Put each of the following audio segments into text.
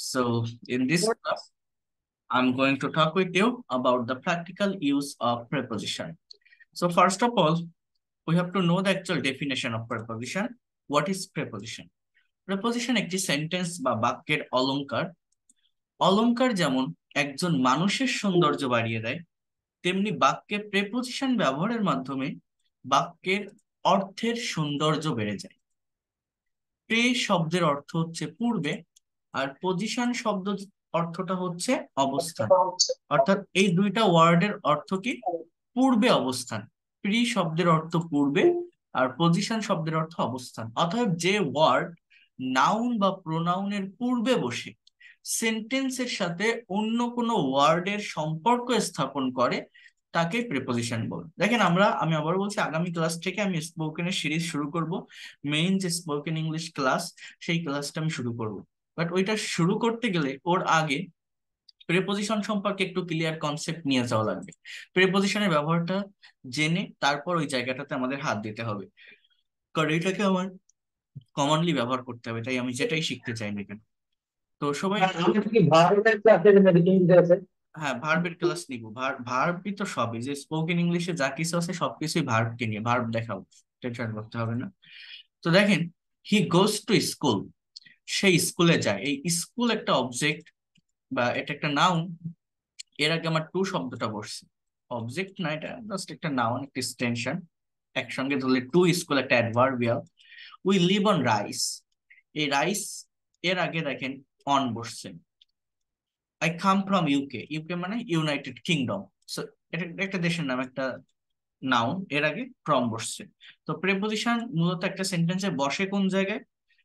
So in this class, I'm going to talk with you about the practical use of preposition. So first of all, we have to know the actual definition of preposition. What is preposition? Preposition একটি sentence বা বাক্যের অলংকার। অলংকার যেমন একজন মানুষের সৌন্দর্য বাড়িয়ে দেয়, তেমনি বাক্যে প্রেপোজিশন ব্যবহারের মাধ্যমে বাক্যের অর্থের সৌন্দর্য বেড়ে যায়। প্রে শব্দের অর্থ হচ্ছে পূর্বে, আর পজিশন শব্দ অর্থটা হচ্ছে অবস্থান। অর্থাৎ এই দুইটা ওয়ার্ডের অর্থ কি? পূর্বে অবস্থান। প্রি শব্দের অর্থ পূর্বে, আর পজিশন শব্দের অর্থ অবস্থান। অতএব যে ওয়ার্ড নাউন বা প্রোনাউনের পূর্বে বসে সেন্টেন্সের সাথে অন্য কোনো ওয়ার্ডের সম্পর্ক স্থাপন করে তাকে প্রিপোজিশন বলে। দেখেন আমি আবার বলছি, আগামী ক্লাস থেকে আমি স্পোকেনের সিরিজ শুরু করব। মেইন যে স্পোকেন ইংলিশ ক্লাস, সেই ক্লাসটা আমি শুরু করব। বাট ওইটা শুরু করতে গেলে ওর আগে প্রিপোজিশন সম্পর্কে একটু ক্লিয়ার কনসেপ্ট নিয়ে যাওয়া লাগবে। প্রিপোজিশনের ব্যবহারটা জেনে তারপর ওই জায়গাটাতে আমাদের হাত দিতে হবে, কারণ এটাকে আমার কমনলি ব্যবহার করতে হবে। তাই আমি যেটাই শিখতে চাই না কেন, তো সবাই হ্যাঁ ভার্বের ক্লাস নিব। ভার্বই তো সবই, যে স্পোকেন ইংলিশে যা কিছু আছে সবকিছুই ভার্বকে নিয়ে। ভার্ব দেখাবো, টেনশন করতে হবে না। তো দেখেন, হি গোস টু স্কুল, সেই স্কুলে যায়। এই স্কুল একটা অবজেক্ট বা এটা একটা নাউন। এর আগে আমার টু শব্দটা বসছে, অবজেক্ট না, এটা জাস্ট একটা নাউন, একটা এক্সটেনশন। একসঙ্গে ধরলে টু স্কুল একটা adverbial. We live on rice, এই রাইস এর আগে দেখেন অন বসছে। I come from UK, UK মানে ইউনাইটেড কিংডম। সো এটা একটা দেশের নাম, একটা নাউন, এর আগে ফ্রম বসছে। তো প্রেপোজিশন মূলত একটা সেন্টেন্সে বসে কোন জায়গায়?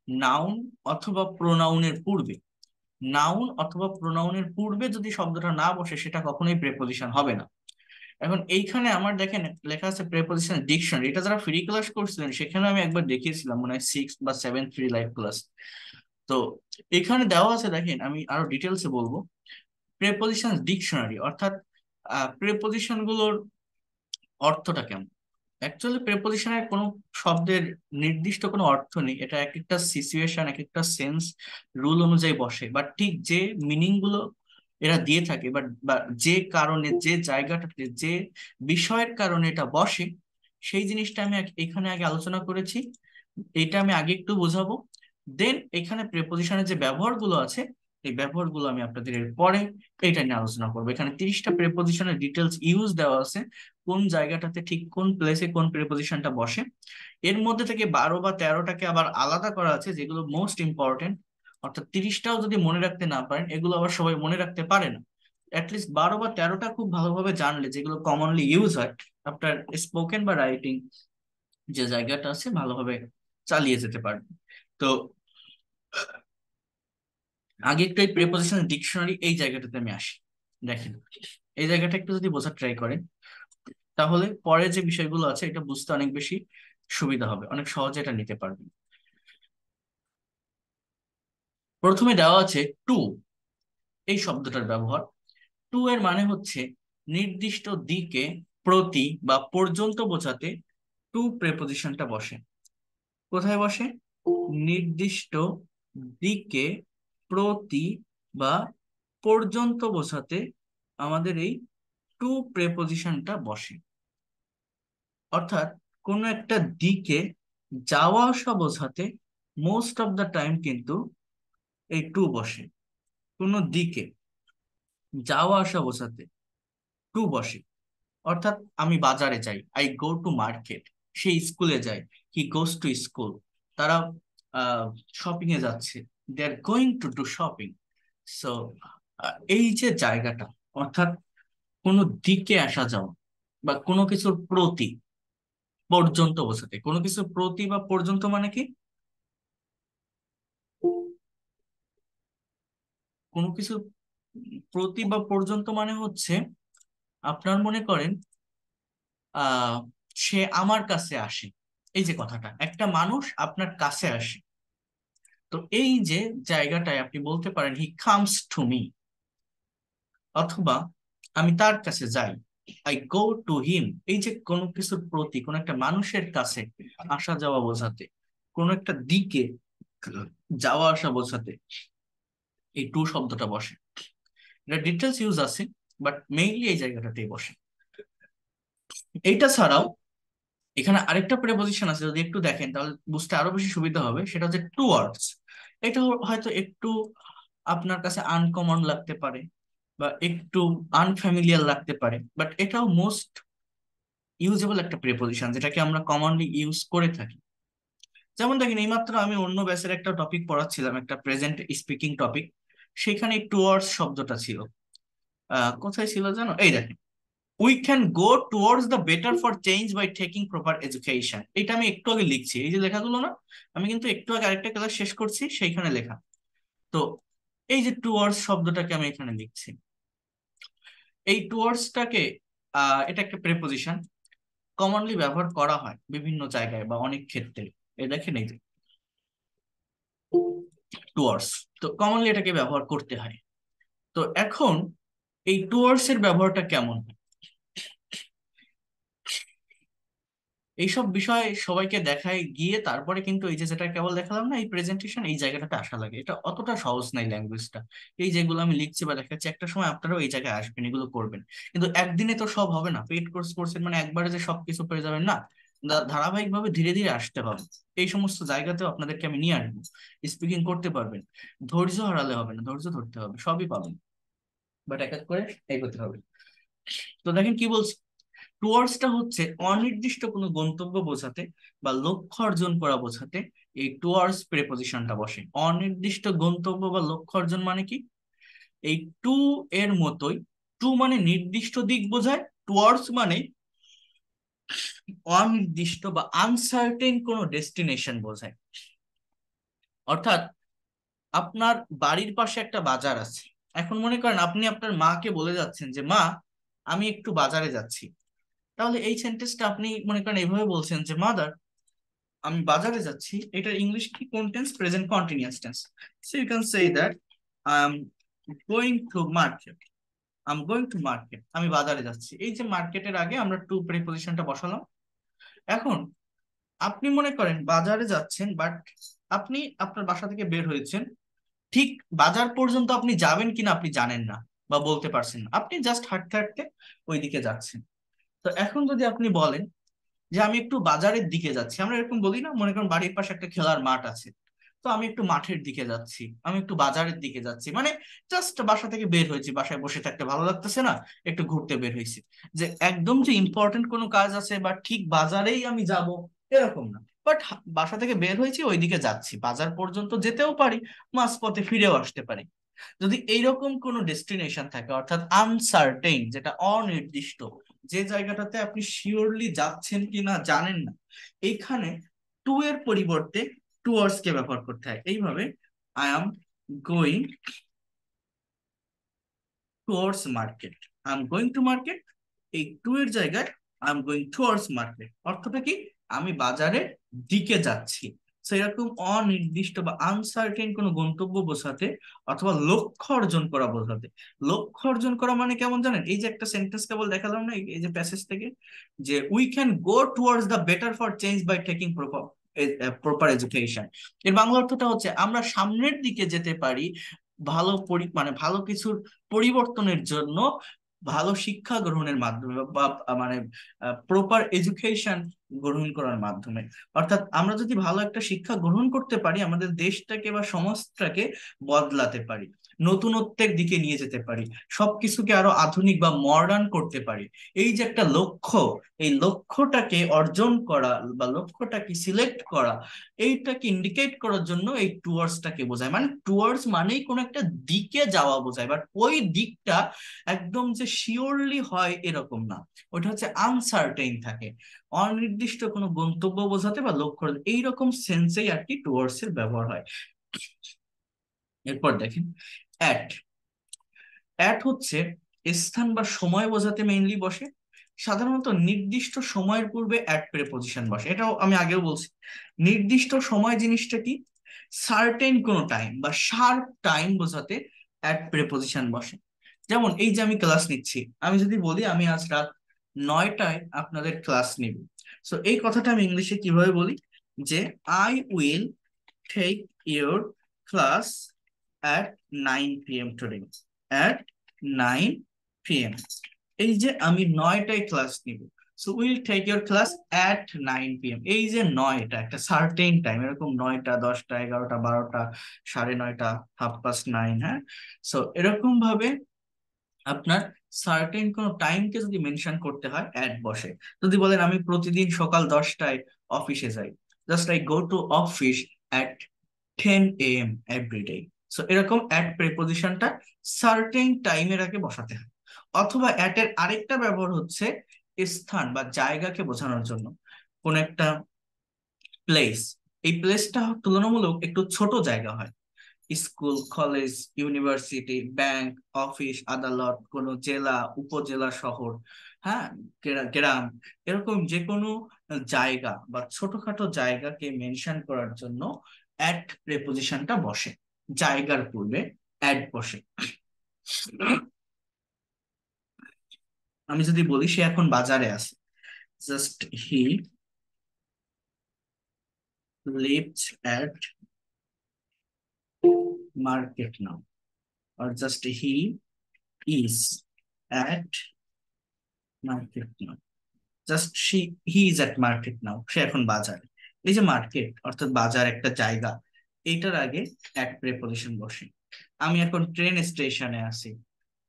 নাউন অথবা প্রোনাউনের পূর্বে। নাউন অথবা প্রোনাউনের পূর্বে যদি শব্দটা না বসে সেটা কখনোই প্রেপোজিশন হবে না। এখন এইখানে আমার দেখেন লেখা আছে প্রেপোজিশন ডিকশনারি। এটা যারা ফ্রি ক্লাস করছিলেন সেখানে আমি একবার দেখিয়েছিলাম, মনে হয় 6 বা 7 ফ্রি লাইভ ক্লাস। তো এখানে দেওয়া আছে, দেখেন আমি আরো ডিটেলসে বলবো। প্রেপোজিশন ডিকশনারি অর্থাৎ প্রেপোজিশন গুলোর অর্থটা কেমন। অ্যাকচুয়ালি প্রেপোজিশনের কোনো শব্দের নির্দিষ্ট কোনো অর্থ নেই, এটা এক একটা সিচুয়েশন, এক একটা সেন্স, রুল অনুযায়ী বসে। বাট ঠিক যে মিনিং গুলো এরা দিয়ে থাকে, বাট বা যে কারণে, যে জায়গাটাতে, যে বিষয়ের কারণে এটা বসে, সেই জিনিসটা আমি এখানে আগে আলোচনা করেছি। এটা আমি আগে একটু বোঝাবো। দেন এখানে প্রেপোজিশনের যে ব্যবহারগুলো আছে, এই ব্যবহারগুলো আমি আপনাদের এর পরে এটা নিয়ে আলোচনা করবো। এখানে 30টা প্রেপোজিশনের ডিটেলস ইউজ দেওয়া আছে, কোন জায়গাটাতে ঠিক কোন প্লেসে কোন প্রিপোজিশনটা বসে। এর মধ্যে থেকে 12 বা 13টাকে আবার আলাদা করা আছে যেগুলো মোস্ট ইম্পর্টেন্ট। অর্থাৎ 30টাও যদি মনে রাখতে না পারেন, এগুলো আবার সবাই মনে রাখতে পারে না। অ্যাটলিস্ট 12 বা 13টা খুব ভালোভাবে জানলে, যেগুলো কমনলি ইউজ হয় আপনার স্পোকেন বা রাইটিং যে জায়গাটা আছে, ভালোভাবে চালিয়ে যেতে পারবে। তো আগে একটু এই প্রিপোজিশন ডিকশনারি এই জায়গাটাতে আমি আসি। দেখেন, এই জায়গাটা একটু যদি বোঝার ট্রাই করেন, তাহলে পরে যে বিষয়গুলো আছে এটা বুঝতে অনেক বেশি সুবিধা হবে, অনেক সহজে এটা নিতে পারবেন। প্রথমে দেওয়া আছে টু, এই শব্দটার ব্যবহার। টু এর মানে হচ্ছে নির্দিষ্ট দিকে, প্রতি বা পর্যন্ত বোঝাতে টু প্রেপোজিশনটা বসে। কোথায় বসে? নির্দিষ্ট দিকে, প্রতি বা পর্যন্ত বোঝাতে আমাদের এই টু প্রেপোজিশনটা বসে। অর্থাৎ কোন একটা দিকে যাওয়া আসা বোঝাতে মোস্ট অফ দ্য টাইম কিন্তু এই টু বসে। কোন দিকে যাওয়া আসা বোঝাতে টু বসে। অর্থাৎ আমি বাজারে যাই, আই গো টু মার্কেট। সে স্কুলে যায়, হি গোস টু স্কুল। তারা শপিং এ যাচ্ছে, they are going to do shopping. So এই যে জায়গাটা, অর্থাৎ কোনো দিকে আসা যাওয়া বা কোনো কিছুর প্রতি পর্যন্ত বোঝাতে। কোনো কিছুর প্রতি বা পর্যন্ত মানে কি? কোনো কিছু প্রতি বা পর্যন্ত মানে হচ্ছে, আপনার মনে করেন আহ সে আমার কাছে আসে। এই যে কথাটা, একটা মানুষ আপনার কাছে আসে, তো এই যে জায়গাটায় আপনি বলতে পারেন হি কামস টু মি। অথবা আমি তার কাছে যাই, আই গো টু হিম। এই যে কোনো কিছুর প্রতি, কোনো একটা মানুষের কাছে আসা যাওয়া বোঝাতে, কোনো একটা দিকে যাওয়া আসা বোঝাতে এই টু শব্দটা বসে। এটা ডিটেলস ইউজ আছে, বাট মেইনলি এই জায়গাটাতেই বসে। এইটা ছাড়াও এখানে আরেকটা প্রেপোজিশন আছে, যদি একটু দেখেন তাহলে বুঝতে আরো বেশি সুবিধা হবে, সেটা হচ্ছে টুয়ার্ডস। এটা হয়তো একটু আপনার কাছে আনকমন লাগতে পারে বা একটু আনফ্যামিলিয়ার লাগতে পারে, বাট এটাও মোস্ট ইউজেবল একটা প্রেপোজিশন যেটাকে আমরা কমনলি ইউজ করে থাকি। যেমন দেখেন, এইমাত্র আমি অন্য ব্যাচের একটা টপিক পড়াচ্ছিলাম, একটা প্রেজেন্ট স্পিকিং টপিক, সেখানে টুয়ার্ডস শব্দটা ছিল। কোথায় ছিল জানো? এই দেখেন, we can go towards the better for change by taking proper education. এটা আমি একটু আগে লিখছি, এই যে লেখাগুলো না, আমি কিন্তু একটু আগে আরেকটা ক্লাস শেষ করছি, সেইখানে লেখা। তো এই যে টুয়ার্ডস শব্দটাকে আমি এখানে লিখছি, এই টুয়ার্ডসটাকে এটা একটা প্রেপোজিশন, কমনলি ব্যবহার করা হয় বিভিন্ন জায়গায় বা অনেক ক্ষেত্রে। এই দেখেন, এই যে টুয়ার্ডস, তো কমনলি এটাকে ব্যবহার করতে হয়। তো এখন এই টুয়ার্ডস এর ব্যবহারটা কেমন হয়, এইসব বিষয় সবাইকে দেখায় গিয়ে তারপরে কিন্তু এই যে যেটা কেবল দেখালাম না, এই প্রেজেন্টেশন, এই জায়গাটাতে আসা লাগে। এটা অতটা সহজ নাই ল্যাঙ্গুয়েজটা। এই যেগুলো আমি লিখছি বা দেখাচ্ছি, একটা সময় আপনারাও এই জায়গায় আসবেন, এগুলো করবেন। কিন্তু একদিনে তো সব হবে না, পেইড কোর্স করছেন মানে একবারে যে সবকিছু পেয়ে যাবেন না, ধারাবাহিকভাবে ধীরে ধীরে আসতে হবে। এই সমস্ত জায়গাতেও আপনাদেরকে আমি নিয়ে আসবো, স্পিকিং করতে পারবেন। ধৈর্য হারালে হবে না, ধৈর্য ধরতে হবে, সবই পাবেন, বাট এক এক করে এগোতে হবে। তো দেখেন কি বলছে, টুয়ার্ডসটা হচ্ছে অনির্দিষ্ট কোনো গন্তব্য বোঝাতে বা লক্ষ্য অর্জন করা বোঝাতে এই টুয়ার্ডস প্রেপোজিশনটা বসে। অনির্দিষ্ট গন্তব্য বা লক্ষ্য অর্জন মানে কি? এই টু এর মতোই, টু মানে নির্দিষ্ট দিক বোঝায়, টুয়ার্ডস মানে অনির্দিষ্ট বা আনসার্টেন কোনো ডেস্টিনেশন বোঝায়। অর্থাৎ আপনার বাড়ির পাশে একটা বাজার আছে, এখন মনে করেন আপনি আপনার মাকে বলে যাচ্ছেন যে মা, আমি একটু বাজারে যাচ্ছি। তাহলে এই সেন্টেন্সটা আপনি মনে করেন এইভাবে বলছেন যে মাদার, আমি বাজারে যাচ্ছি। এটার ইংলিশ কি? কোন tense? Present continuous tense. So you can say that I am going to market. I am going to market, আমি বাজারে যাচ্ছি। এই যে মার্কেটের আগে আমরা টু প্রিপোজিশনটা বসালাম। এখন আপনি মনে করেন বাজারে যাচ্ছেন, বাট আপনি আপনার বাসা থেকে বের হয়েছেন, ঠিক বাজার পর্যন্ত আপনি যাবেন কিনা আপনি জানেন না বা বলতে পারছেন না, আপনি জাস্ট হাঁটতে হাঁটতে ওইদিকে যাচ্ছেন। তো এখন যদি আপনি বলেন যে আমি একটু বাজারের দিকে যাচ্ছি, আমরা এরকম বলি না? মনে করুন বাড়ির পাশে একটা খেলার মাঠ আছে, তো আমি একটু মাঠের দিকে যাচ্ছি, আমি একটু বাজারের দিকে যাচ্ছি, মানে জাস্ট বাসা থেকে বের হয়েছি, বাসায় বসে থাকতে ভালো লাগতেছে না, একটু ঘুরতে বের হয়েছি। যে একদম যে ইম্পর্টেন্ট কোনো কাজ আছে বা ঠিক বাজারেই আমি যাব, এরকম না। বাট বাসা থেকে বের হয়েছি, ওইদিকে যাচ্ছি, বাজার পর্যন্ত যেতেও পারি, মাঝপথে ফিরেও আসতে পারি। যদি এইরকম কোনো ডেস্টিনেশন থাকে, অর্থাৎ আনসার্টেইন, যেটা অনির্দিষ্ট, যে জায়গাটাতে আপনি শিওরলি যাচ্ছেন কিনা জানেন না, এইখানে টু এর পরিবর্তে টুয়ার্ডস কে ব্যবহার করতে হয় এইভাবে, I am going towards market. I am going to market, এই টু এর জায়গায় I am going towards market, অর্থটা কি? আমি বাজারের দিকে যাচ্ছি। সেরকম অনির্দিষ্ট বা আনসার্টেন কোনো গন্তব্য বোঝাতে অথবা লক্ষ্য অর্জন করা বোঝাতে। লক্ষ্য অর্জন করা মানে কেমন জানেন? এই যে একটা সেন্টেন্স কেবল দেখালাম না, এই যে প্যাসেজ থেকে, যে we can go towards the better for change by taking proper education. এর বাংলা অর্থটা হচ্ছে আমরা সামনের দিকে যেতে পারি ভালো মানে ভালো কিছুর পরিবর্তনের জন্য, ভালো শিক্ষা গ্রহণের মাধ্যমে মানে প্রপার এডুকেশন গ্রহণ করার মাধ্যমে। অর্থাৎ আমরা যদি ভালো একটা শিক্ষা গ্রহণ করতে পারি, আমাদের দেশটাকে বা সমাজটাকে বদলাতে পারি, নতুনত্বের দিকে নিয়ে যেতে পারি, সবকিছুকে আরো আধুনিক বা মডার্ন করতে পারি। এই যে একটা লক্ষ্য, এই লক্ষ্যটাকে অর্জন করা বা লক্ষ্যটাকে সিলেক্ট করা, এইটাকে ইন্ডিকেট করার জন্য এই টুয়ার্ডসটাকে বোঝায়। মানে টুয়ার্ডস মানেই কোনো একটা দিকে যাওয়া বোঝায়, বাট ওই দিকটা একদম যে শিওরলি হয় এরকম না, ওটা হচ্ছে আনসার্টেইন থাকে, অনির্দিষ্ট কোনো গন্তব্য বোঝাতে বা লক্ষ্য, এইরকম সেন্সেই আর কি টুয়ার্ডস এর ব্যবহার হয়। এরপর দেখেন অ্যাট। অ্যাট হচ্ছে স্থান বা সময় বোঝাতে মেইনলি বসে। সাধারণত নির্দিষ্ট সময়ের পূর্বে অ্যাট প্রিপোজিশন বসে, এটাও আমি আগেও বলছি। নির্দিষ্ট সময় জিনিসটা কি? সার্টেন কোনো টাইম বা শার্প টাইম বোঝাতে অ্যাট প্রিপোজিশন বসে। যেমন এই যে আমি ক্লাস নিচ্ছি, আমি যদি বলি আমি আজ রাত 9টায় আপনাদের ক্লাস নিব, সো এই কথাটা আমি ইংলিশে কিভাবে বলি? যে I will take your class at 9 p.m. today. At 9 p.m. এই যে আমি 9টায় ক্লাস নিব, so will take your class at 9 p.m. এই যে 9টা একটা সার্টেন টাইম, এরকম 9টা 10টা 11টা 12টা 9:30 9:30, হ্যাঁ। সো এরকম ভাবে আপনার সার্টেন কোন টাইমকে যদি মেনশন করতে হয় অ্যাট বসে। যদি বলেন আমি প্রতিদিন সকাল 10টায় অফিসে যাই, just I go to office at 10 a.m. Every day. So এরকম অ্যাট প্রেপোজিশনটা সার্টেন টাইমের আগে বসাতে হয়। অথবা অ্যাট এর আরেকটা ব্যবহার হচ্ছে স্থান বা জায়গাকে বোঝানোর জন্য। কোন একটা প্লেস, এই প্লেসটা তুলনামূলক একটু ছোট জায়গা হয়। School, college, university, bank, office, আদালত, কোনো জেলা, উপজেলা, শহর, হ্যাঁ, গ্রাম, এরকম যে কোনো জায়গা বা ছোটখাটো জায়গাকে মেনশন করার জন্য অ্যাট প্রেপোজিশনটা বসে। জায়গার পূর্বে অ্যাট বসে। আমি যদি বলি সে এখন বাজারে আছে, just he lives at market now, or just he is at market now. Just he is at market now, সে এখন বাজারে। এই যে মার্কেট অর্থাৎ বাজার একটা জায়গা, এইটার আগে অ্যাট প্রেপোজিশন বসে। আমি এখন ট্রেন স্টেশনে আছি,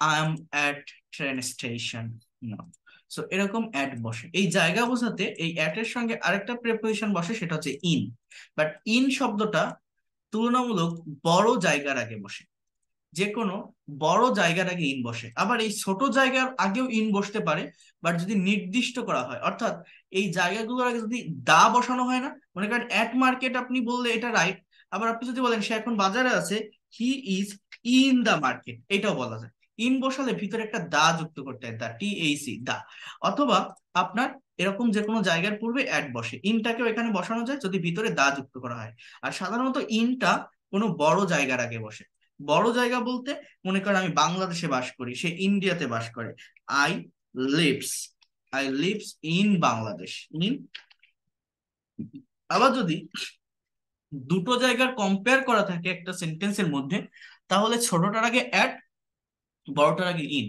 I am at train station now. So এরকম অ্যাট বসে এই জায়গা বোঝাতে। এই অ্যাট এর সঙ্গে আরেকটা প্রেপোজিশন বসে, সেটা হচ্ছে ইন। বাট ইন শব্দটা তুলনামূলক বড় জায়গার আগে বসে। যে কোনো বড় জায়গার আগে ইন বসে। আবার এই ছোট জায়গার আগেও ইন বসতে পারে, বাট যদি নির্দিষ্ট করা হয়, অর্থাৎ এই জায়গাগুলোর আগে যদি দা বসানো হয় না, মনে করেন অ্যাট মার্কেট আপনি বললে এটা রাইট। আবার আপনি যদি বলেন সে এখন বাজারে আছে, he is in the market, এটাও বলা যায়। ইন বসালে ভিতরে একটা দা যুক্ত করতে হয়, দা, TAC, দা। অথবা আপনার এরকম যে কোনো জায়গার পূর্বে অ্যাট বসে, ইনটাকেও এখানে বসানো যায় যদি ভিতরে দা যুক্ত করা হয়। আর সাধারণত ইনটা কোনো বড় জায়গার আগে বসে। বড় জায়গা বলতে মনে করেন আমি বাংলাদেশে বাস করি, সে ইন্ডিয়াতে বাস করে। I lives, I lives in Bangladesh, in. আবার যদি দুটো জায়গার কম্পেয়ার করা থাকে একটা সেন্টেন্সের মধ্যে, তাহলে ছোটটার আগে অ্যাট, বড়টার আগে ইন।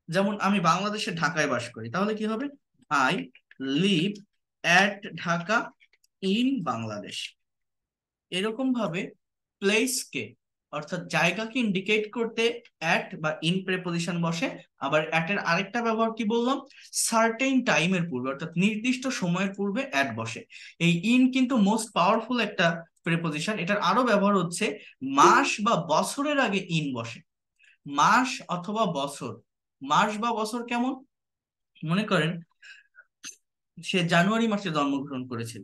যেমন আমি বাংলাদেশে ঢাকায় বাস করি, তাহলে কি হবে? I live at Dhaka in Bangladesh. এরকম ভাবে প্লেসকে অর্থাৎ জায়গাকে ইন্ডিকেট করতে অ্যাট বা ইন প্রেপোজিশন বসে। আবার অ্যাট এর আরেকটা ব্যবহার কি বললাম, সার্টেন টাইমের পূর্বে অর্থাৎ নির্দিষ্ট সময়ের পূর্বে অ্যাট বসে। এই ইন কিন্তু মোস্ট পাওয়ারফুল একটা প্রেপোজিশন। এটার আরো ব্যবহার হচ্ছে মাস বা বছরের আগে ইন বসে। মাস অথবা বছর। মাস বা বছর কেমন? মনে করেন সে জানুয়ারি মাসে জন্মগ্রহণ করেছিল,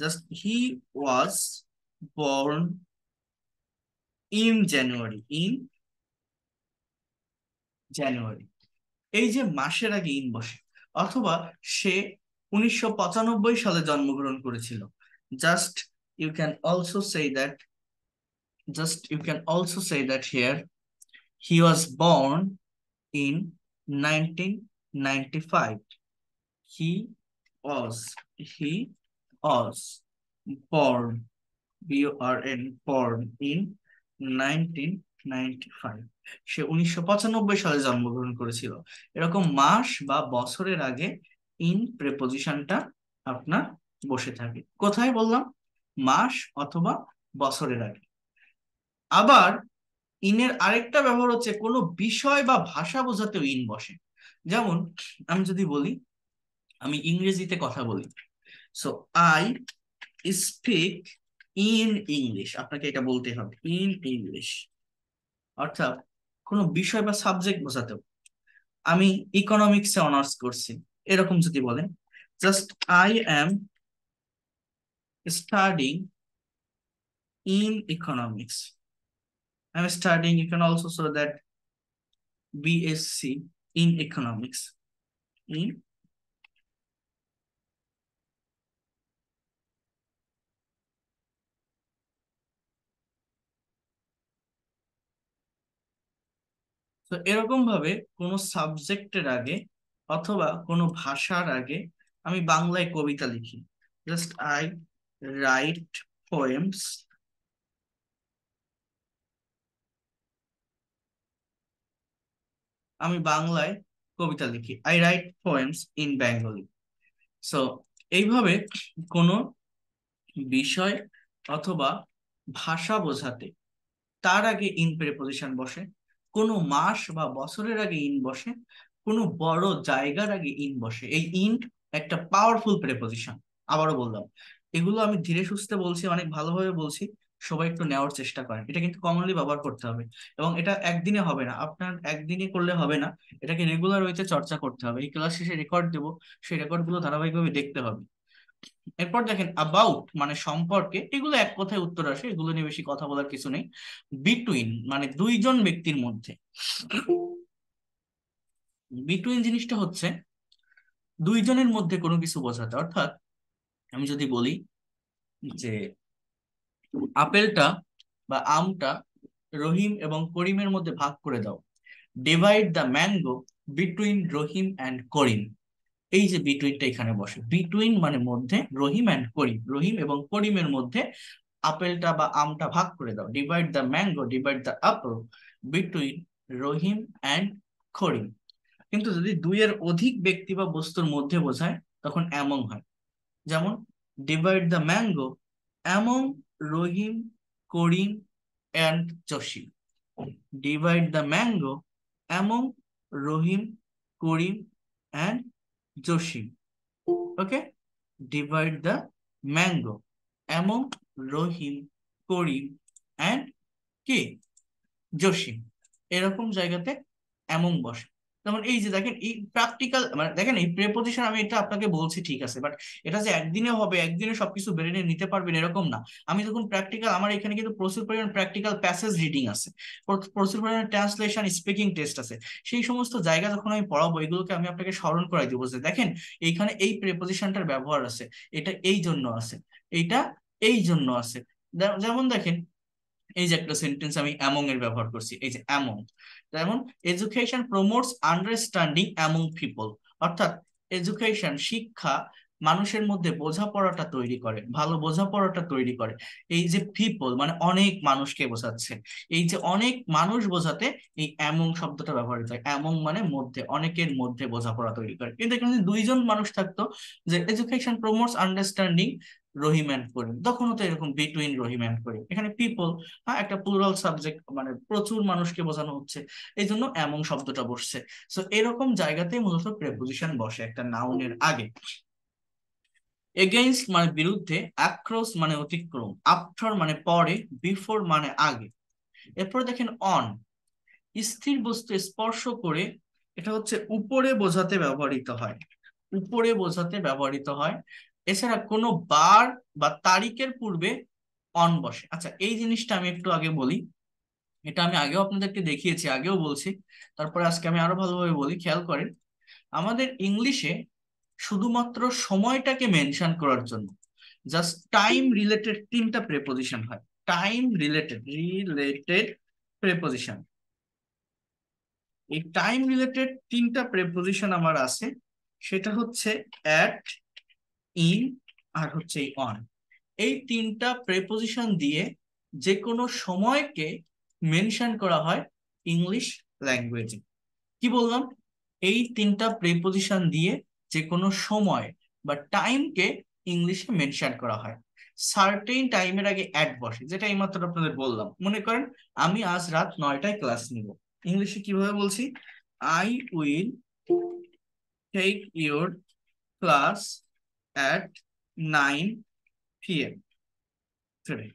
just he was born in January, in January. এই যে মাসের আগে ইন বসে। অথবা সে 1995 সালে জন্মগ্রহণ করেছিল, just you can also say that, just you can also say that here he was born in 1995। He was, he was born, BORN, born in 1995। সে 1995 সালে জন্মগ্রহণ করেছিল। এরকম মাস বা বছরের আগে ইন প্রেপোজিশনটা আপনার বসে থাকে। কোথায় বললাম? মাস অথবা বছরের আগে। আবার ইনের আরেকটা ব্যবহার হচ্ছে কোনো বিষয় বা ভাষা বোঝাতেও ইন বসে। যেমন আমি যদি বলি আমি ইংরেজিতে কথা বলি, so I speak in English, আপনাকে এটা বলতে হবে, ইন ইংলিশ। অর্থাৎ কোনো বিষয় বা সাবজেক্ট বোঝাতেও। আমি ইকোনমিক্সে অনার্স করছি, এরকম যদি বলেন, just I am studying in economics, I am studying, you can also so that BSc in economics, in. তো এরকম ভাবে কোনো সাবজেক্টের আগে অথবা কোনো ভাষার আগে, আমি বাংলায় কবিতা লিখি, জাস্ট আই রাইট পোয়েমস আমি বাংলায় কবিতা লিখি, I write poems in Bengali. So এইভাবে কোনো বিষয় অথবা ভাষা বোঝাতে তার আগে ইন প্রেপোজিশন বসে, কোনো মাস বা বছরের আগে ইন বসে, কোনো বড় জায়গার আগে ইন বসে। এই ইন একটা পাওয়ারফুল প্রেপোজিশন। আবারও বললাম, এগুলো আমি ধীরে সুস্থে বলছি, অনেক ভালোভাবে বলছি, সবাই একটু নেওয়ার চেষ্টা করেন। এটা কিন্তু কমনলি ব্যবহার করতে হবে, এবং এটা একদিনে হবে না, আপনার একদিনে করলে হবে না, এটাকে রেগুলার ওয়েতে চর্চা করতে হবে। এই ক্লাস শেষে রেকর্ড দেবো, সেই রেকর্ড গুলো ধারাবাহিকভাবে দেখতে হবে। এরপর দেখেন অ্যাবাউট মানে সম্পর্কে, এগুলো এক কথায় উত্তর আসে, এগুলো নিয়ে বেশি কথা বলার কিছু নেই। বিটুইন মানে দুইজন ব্যক্তির মধ্যে। বিটুইন জিনিসটা হচ্ছে দুইজনের মধ্যে কোনো কিছু বোঝাতে। অর্থাৎ আমি যদি বলি যে আপেলটা বা আমটা রহিম এবং করিমের মধ্যে ভাগ করে দাও, divide the mango between Rahim and Karim. এই যে বিটুইনটা এখানে বসে, বিটুইন মানে মধ্যে, রহিম অ্যান্ড করিম, রহিম এবং করিমের মধ্যে আপেলটা বা আমটা ভাগ করে দাও, divide the mango, divide the apple between Rahim and Karim. কিন্তু যদি দুইয়ের অধিক ব্যক্তি বা বস্তুর মধ্যে বোঝায় তখন এমন হয়। যেমন divide the mango among Rahim, Karim and Jasim. Divide the mango among Rahim, Karim and Jasim. Okay, divide the mango among Rahim, Karim and কি জসিম। এরকম জায়গাতে এমন বসে। যেমন এই যে দেখেন, এই প্র্যাকটিক্যাল মানে দেখেন এই প্রেপোজিশন, আমি এটা আপনাকে বলছি ঠিক আছে, বাট এটা যে একদিনে হবে, একদিনে সবকিছু বেড়ে নিয়ে নিতে পারবেন এরকম না। আমি যখন প্র্যাকটিক্যাল, আমার এখানে কিন্তু প্রচুর পরিমাণ প্র্যাকটিক্যাল প্যাসেজ রিডিং আছে, প্রচুর পরিমাণ ট্রান্সলেশন, স্পিকিং টেস্ট আছে। সেই সমস্ত জায়গা যখন আমি পড়াবো, এগুলোকে আমি আপনাকে স্মরণ করাই দিব যে দেখেন এইখানে এই প্রেপোজিশনটার ব্যবহার আছে, এটা এই জন্য আছে, এইটা এই জন্য আছে। যেমন দেখেন, এই যে একটা সেন্টেন্স আমি অ্যামং এর ব্যবহার করছি, এই যে অ্যামং। যেমন education promotes understanding among people. অর্থাৎ এডুকেশন, শিক্ষা মানুষের মধ্যে বোঝাপড়াটা তৈরি করে, ভালো বোঝাপড়াটা তৈরি করে। এই যে পিপল মানে অনেক মানুষকে বোঝাচ্ছে, এই যে অনেক মানুষ বোঝাতে এই অ্যামং শব্দটা ব্যবহৃত হয়। অ্যামং মানে মধ্যে, অনেকের মধ্যে বোঝাপড়া তৈরি করে। কিন্তু এখানে যদি দুইজন মানুষ থাকতো, যে education promotes understanding Rahim and Karim, তখনও তো এরকম বিটুইন রহিম অ্যান্ড করিম। এখানে পিপল, হ্যাঁ, একটা প্লুরাল সাবজেক্ট, মানে প্রচুর মানুষকে বোঝানো হচ্ছে, এই জন্য এমন শব্দটা বসছে। সো এরকম জায়গাতে মূলত প্রেপোজিশন বসে একটা নাউনের আগে। এগেইনস্ট মানে বিরুদ্ধে, অ্যাক্রস মানে অতিক্রম, আফটার মানে পরে, বিফোর মানে আগে। এরপর দেখেন অন, স্থির বস্তু স্পর্শ করে, এটা হচ্ছে উপরে বোঝাতে ব্যবহৃত হয়, উপরে বোঝাতে ব্যবহৃত হয়। এছাড়া কোনো বার বা তারিখের পূর্বে অন বসে। আচ্ছা, এই জিনিসটা আমি একটু আগে বলি, এটা আমি আগেও আপনাদেরকে দেখিয়েছি, আগেও বলছি, তারপরে আজকে আমি আরো ভালোভাবে বলি, খেয়াল করেন। আমাদের ইংলিশে শুধুমাত্র সময়টাকে মেনশন করার জন্য জাস্ট টাইম রিলেটেড তিনটা প্রেপোজিশন হয়। টাইম রিলেটেড রিলেটেড প্রেপোজিশন, এই টাইম রিলেটেড তিনটা প্রেপোজিশন আমার আছে, সেটা হচ্ছে অ্যাট, ইন, আর হচ্ছে এই অন। এই তিনটা প্রেপোজিশন দিয়ে যে কোনো সময়কে মেনশন করা হয় ইংলিশ ল্যাঙ্গুয়েজে। কি বললাম? এই তিনটা প্রেপোজিশন দিয়ে যে কোনো সময় বা টাইমকে ইংলিশে মেনশন করা হয়। সার্টেন টাইমের আগে অ্যাট বসে, যেটা এইমাত্র আপনাদের বললাম। মনে করেন আমি আজ রাত 9টায় ক্লাস নিব, ইংলিশে কিভাবে বলছি? I will take your class at 9 p.m. today.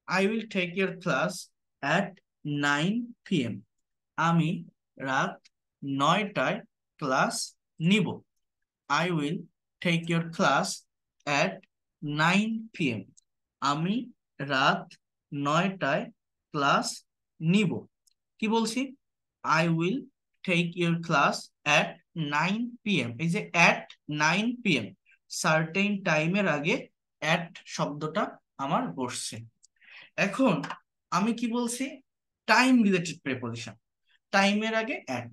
I will take your class at 9 p.m. আমি রাত 9টায় ক্লাস নিব। I will take your class at 9 p.m. আমি রাত 9টায় ক্লাস নিব। কি বলছি? I will take your class at 9 p.m. এই যে at 9 p.m. সার্টেন টাইমের আগে at শব্দটা আমার বসছে। এখন আমি কি বলছি? টাইম রিলেটেড প্রেপোজিশন, টাইমের আগে অ্যাট।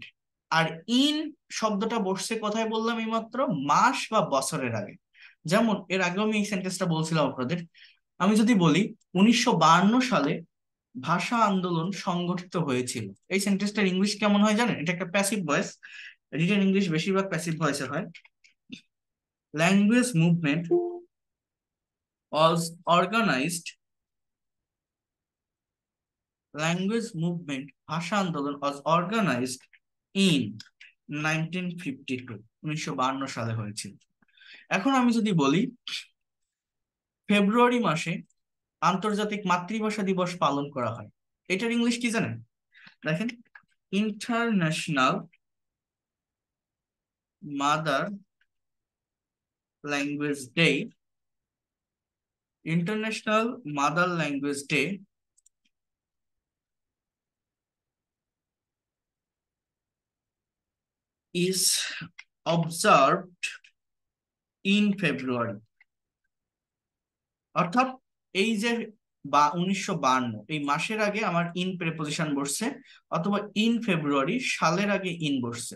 আর ইন শব্দটা বসছে কোথায় বললাম এইমাত্র? মাস বা বছরের আগে। যেমন এর আগেও আমি এই সেন্টেন্সটা বলছিলাম আপনাদের। আমি যদি বলি 1952 সালে ভাষা আন্দোলন সংগঠিত হয়েছিল। এই সেন্টেন্সটার ইংলিশ কেমন হয় জানেন? এটা একটা প্যাসিভ ভয়েস, রিটেন ইংলিশ বেশিরভাগ প্যাসিভ ভয়েসে হয়। Language movement was organised, language movement ভাষা আন্দোলন ওয়াজ অর্গানাইজড ইন 1952, 1952 সালে হয়েছিল। এখন আমি যদি বলি ফেব্রুয়ারি মাসে আন্তর্জাতিক মাতৃভাষা দিবস পালন করা হয়, এটার ইংলিশ কি জানেন? দেখেন, international mother language day, international mother language day is observed in February। অর্থাৎ এই যে 1952 এই মাসের আগে আমার ইন প্রেপোজিশন বসছে, অথবা ইন ফেব্রুয়ারি সালের আগে ইন বসছে।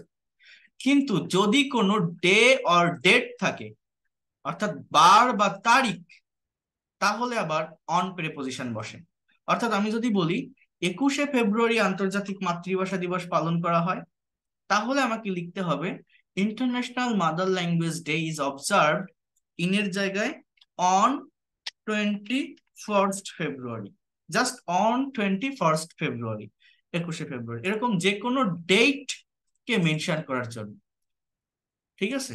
কিন্তু যদি কোনো ডে অর ডেট থাকে, অর্থাৎ বার বা তারিখ, তাহলে আবার অন প্রেপোজিশন বসে। অর্থাৎ আমি যদি বলি 21শে ফেব্রুয়ারি আন্তর্জাতিক মাতৃভাষা দিবস পালন করা হয়, তাহলে আমাকে লিখতে হবে international mother language day is observed ইনের জায়গায় on 21 February, just on 21 February, 21শে ফেব্রুয়ারি, এরকম যে কোনো ডেট কে মেনশন করার জন্য। ঠিক আছে?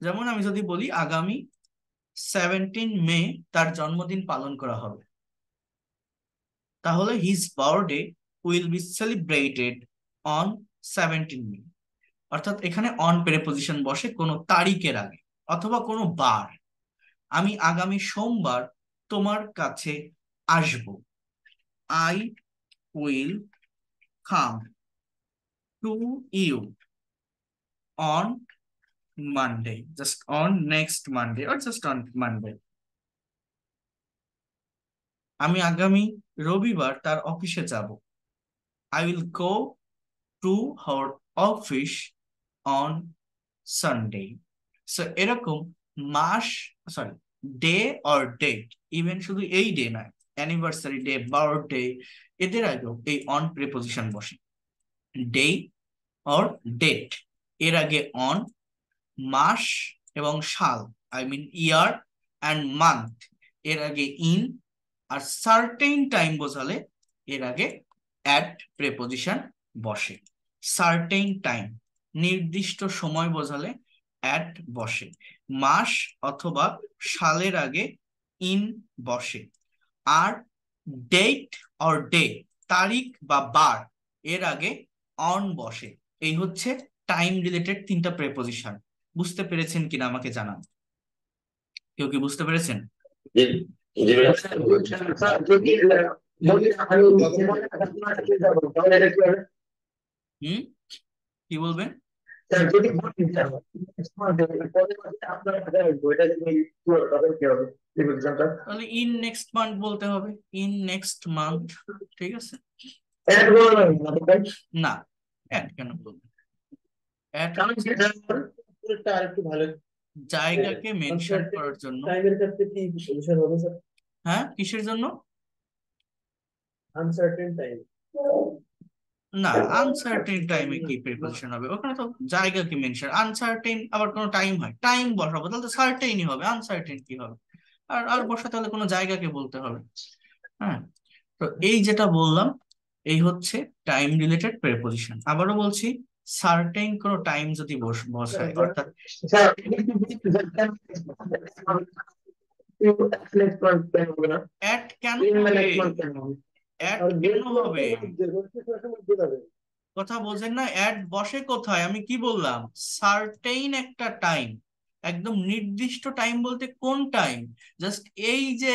যেমন আমি যদি বলি আগামী 17 মে তার জন্মদিন পালন করা হবে, তাহলে his birthday will be celebrated on 17 মে। অর্থাৎ এখানে অন প্রেপোজিশন বসে কোনো তারিখের আগে অথবা কোনো বার। আমি আগামী সোমবার তোমার কাছে আসব, I will come to you on Monday, just on next Monday or just on Monday. আমি আগামী রবিবার তার অফিসে যাব, I will go to her office on Sunday. So এরকম মাস, sorry, day or date, even শুধু এই ডে নয়, অ্যানিভার্সারি ডে, বার্থডে, এদের আগেও এই অন প্রিপোজিশন বসে। ডে অর ডেট এর আগে অন, মাস এবং সাল, I mean year and month, এর আগে ইন, আর সার্টেন টাইম বোঝালে এর আগে অ্যাট প্রেপোজিশন বসে। সার্টেন টাইম নির্দিষ্ট সময় বোঝালে অ্যাট বসে, মাস অথবা সালের আগে ইন বসে, আর ডেট অর ডে তারিখ বা বার এর আগে অন বসে। এই হচ্ছে টাইম রিলেটেড 3টা প্রেপোজিশন। বুঝতে পেরেছেন কিনা আমাকে জানান। কেউ কি বুঝতে পেরেছেন? জি জি স্যার, স্যার যদি যদি আমি যাবো তাহলে এটা কি হবে? হুম, কি বলবেন? স্যার যদি আপনার বইটা যদি তখন কি হবে রিভিশনটা? তাহলে ইন নেক্সট মান্থ বলতে হবে, ইন নেক্সট মান্থ। ঠিক আছে? এড বলবেন না, অ্যাট কেন বলবেন? অ্যাট কারণ সেটা আর একটু ভালো জায়গাকে মেনশন করার জন্য। টাইমের ক্ষেত্রে কি সলিউশন হবে স্যার? হ্যাঁ, কিসের জন্য? Uncertain time. না, আনসার্টেন টাইমে কি প্রিপোজিশন হবে? ওখানে তো জায়গাকে মেনশন, আনসার্টেন আবার কোনো টাইম হয়, টাইম বসাবো, তাহলে তো সার্টেনই হবে, আনসার্টেন কি হবে? আর আর বসাতে হলে কোনো জায়গাকে বলতে হবে। হ্যাঁ, তো এই যেটা বললাম এই হচ্ছে টাইম রিলেটেড প্রিপোজিশন। আবারও বলছি, সার্টেন কোনো টাইম যদি বসায়, অর্থাৎ স্যার নেক্সট মান্থ কেন হবে না? অ্যাট কেন ইন হবে? নেক্সট মান্থ কেন হবে? অ্যাট আর কেন গেট হবে? হবে। কথা বোঝেন না? অ্যাট বসে কোথায়? আমি কি বললাম? সার্টেইন একটা টাইম, একদম নির্দিষ্ট টাইম বলতে কোন টাইম? জাস্ট এই যে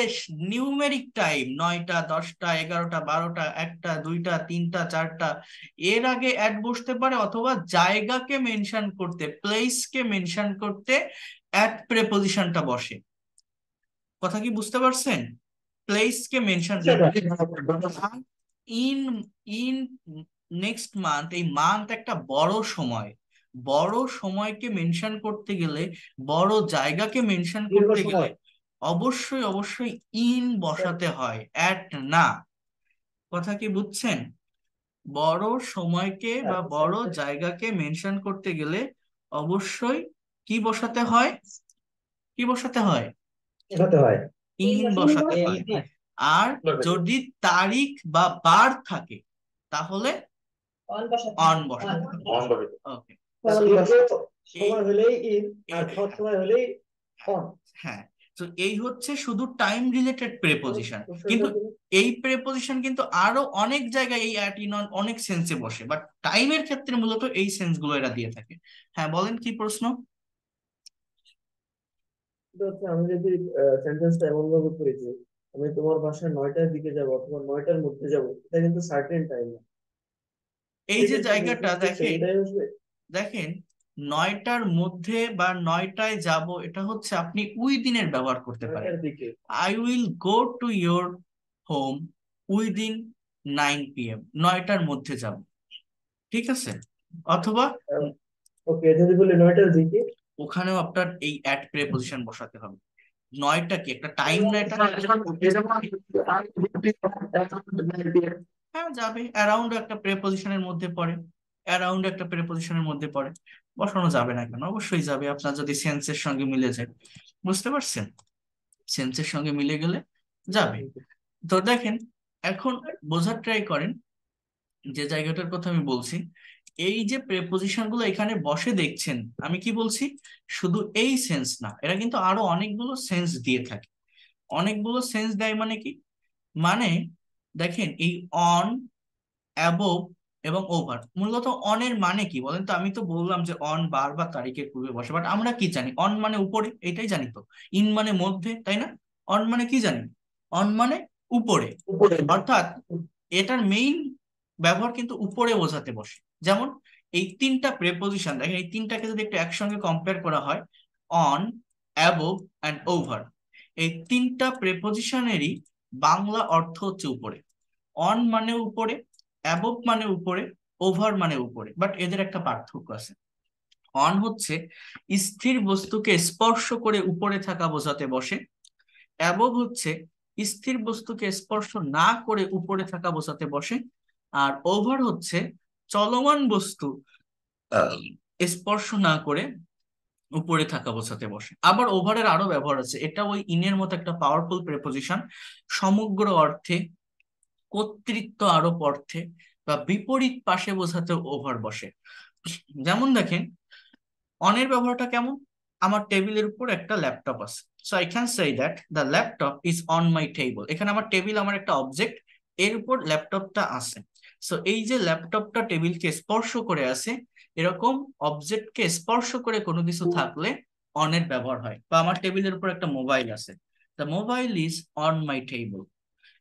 নিউমেরিক টাইম, 9টা 10টা 11টা 12টা 1টা 2টা 3টা 4টা, এর আগে অ্যাট বসতে পারে, অথবা জায়গাকে মেনশন করতে, প্লেসকে মেনশন করতে অ্যাট প্রেপোজিশনটা বসে। কথা কি বুঝতে পারছেন? প্লেসকে mention in in next month, এই মান্থ একটা বড় সময়, বড় সময়কে মেনশন করতে গেলে, বড় জায়গাকে মেনশন করতে গেলে অবশ্যই অবশ্যই ইন বসাতে হয়, অ্যাট না। কথা কি বুঝছেন? বড় সময়কে বা বড় জায়গাকে মেনশন করতে গেলে অবশ্যই কি বসাতে হয়? কি বসাতে হয়? হতে হয়। ইন বসাতে হয়। আর যদি তারিখ বা বার থাকে তাহলে অন বসাতে হবে। ওকে, সময় হলেই ইন আর সব সময় হলেই অন। হ্যাঁ, তো এই হচ্ছে শুধু টাইম রিলেটেড প্রেপোজিশন, কিন্তু এই প্রেপোজিশন কিন্তু আরো অনেক জায়গায় এই অ্যাট ইন অন অনেক সেন্সে বসে, বাট টাইমের ক্ষেত্রে মূলত এই সেন্স গুলো এরা দিয়ে থাকে। হ্যাঁ বলেন, কি প্রশ্ন? আমি যদি সেন্টেন্সটা এমন ভাবে করি যে আমি তোমার বাসায় 9টার দিকে যাব অথবা 9টার মধ্যে যাব, এটা কিন্তু সার্টেন টাইম না। এই যে জায়গাটা সেন্টেন্সটা সেম দেখেন, টাইম আসবে। দেখেন 9টার মধ্যে বা 9টায় যাব, এটা হচ্ছে আপনি উই দিনের ব্যবহার করতে পারেন। 9টার দিকে। I will go to your home within 9 PM, 9টার মধ্যে যাব, ঠিক আছে? অথবা ওকে, যদি বলি 9টার দিকে। ওখানেও আপনার এই অ্যাট প্রেপোজিশন বসাতে হবে। 9টা কি একটা টাইম না এটা? হ্যাঁ যাবে, অ্যারাউন্ড একটা প্রেপোজিশনের মধ্যে পড়ে, অ্যারাউন্ড একটা প্রেপোজিশনের মধ্যে পড়ে, বসানো যাবে না কেন? অবশ্যই যাবে, আপনার যদি সেন্সের সঙ্গে মিলে যায়। বুঝতে পারছেন? সেন্সের সঙ্গে মিলে গেলে যাবে। তো দেখেন, এখন বোঝার ট্রাই করেন যে জায়গাটার কথা আমি বলছি। এই যে প্রেপোজিশন গুলো এখানে বসে দেখছেন, আমি কি বলছি, শুধু এই সেন্স না, এরা কিন্তু আরো অনেকগুলো সেন্স দিয়ে থাকে। অনেকগুলো সেন্স দেয় মানে কি, মানে দেখেন এই অন, অ্যাবোভ এবং ওভার, মূলত অনের মানে কি বলেন তো? আমি তো বললাম যে অন বার বা তারিখের পূর্বে বসে, বাট আমরা কি জানি? অন মানে উপরে, এটাই জানি তো। ইন মানে মধ্যে, তাই না? অন মানে কি জানি? অন মানে উপরে। উপরে। অর্থাৎ এটার মেইন ব্যবহার কিন্তু উপরে বোঝাতে বসে। যেমন এই তিনটা প্রেপোজিশন দেখেন, এই তিনটাকে যদি একটু একসঙ্গে কম্পেয়ার করা হয়, অন, অ্যাবোভ অ্যান্ড ওভার, এই তিনটা প্রেপোজিশনেরই বাংলা অর্থ হচ্ছে উপরে। অন মানে উপরে, অ্যাবোভ মানে উপরে, ওভার মানে উপরে, বাট এদের একটা পার্থক্য আছে। অন হচ্ছে স্থির বস্তুকে স্পর্শ করে উপরে থাকা বোঝাতে বসে, অ্যাবোভ হচ্ছে স্থির বস্তুকে স্পর্শ না করে উপরে থাকা বোঝাতে বসে, আর ওভার হচ্ছে চলমান বস্তু স্পর্শ না করে উপরে থাকা বোঝাতে বসে। আবার ওভারের আরো ব্যবহার আছে, এটা ওই ইনের মতো একটা পাওয়ারফুল প্রেপোজিশন। সমগ্র অর্থে, কর্তৃত্ব আরোপ অর্থে বা বিপরীত পাশে বোঝাতে ওভার বসে। যেমন দেখেন, অনের ব্যবহারটা কেমন? আমার টেবিলের উপর একটা ল্যাপটপ আছে, so I can say that the laptop is on my table. এখানে আমার টেবিল আমার একটা অবজেক্ট, এর উপর ল্যাপটপটা আছে। সো এই যে ল্যাপটপটা টেবিলকে স্পর্শ করে আছে, এরকম অবজেক্টকে স্পর্শ করে কোনো কিছু থাকলে অনের ব্যবহার হয়। বা আমার টেবিলের উপর একটা মোবাইল আছে, the mobile is on my table.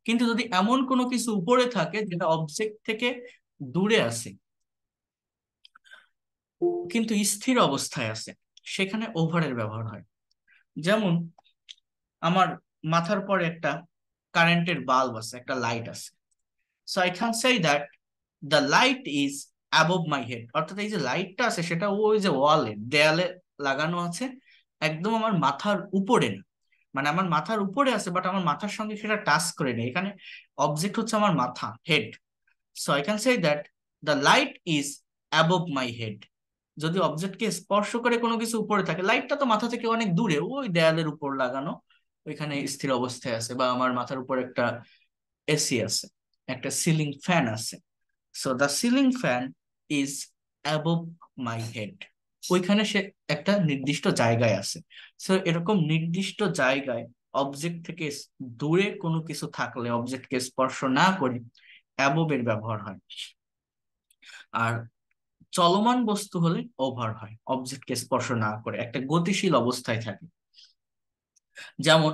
কিন্তু যদি এমন কোনো কিছু উপরে থাকে যেটা অবজেক্ট থেকে দূরে আছে কিন্তু স্থির অবস্থায় আছে, সেখানে ওভারের ব্যবহার হয়। যেমন আমার মাথার পরে একটা কারেন্টের বাল্ব আছে, একটা লাইট আছে, so I can say that the light is above my head. অর্থাৎ এই যে লাইটটা আছে সেটা ওই যে ওয়ালে, দেয়ালে লাগানো আছে, একদম আমার মাথার উপরে না। মানে আমার মাথার উপরে আছে বাট আমার মাথার সঙ্গে সেটা টাচ করে নেই, এখানে অবজেক্ট হচ্ছে আমার মাথা, head. So I can say that the light is above my head. যদি অবজেক্টকে স্পর্শ করে কোনো কিছু উপরে থাকে, লাইটটা তো মাথা থেকে অনেক দূরে, ওই দেয়ালের উপর লাগানো, ওইখানে স্থির অবস্থায় আছে, বা আমার মাথার উপর একটা এসি আছে, একটা সিলিং ফ্যান আছে, so the ceiling fan is above my head. ওইখানে সে একটা নির্দিষ্ট জায়গায় আছে। সো এরকম নির্দিষ্ট জায়গায় অবজেক্ট থেকে দূরে কোনো কিছু থাকলে, অবজেক্টকে স্পর্শ না করে অ্যাবভ এর ব্যবহার হয়। আর চলমান বস্তু হলে ওভার হয়, অবজেক্টকে স্পর্শ না করে একটা গতিশীল অবস্থায় থাকে। যেমন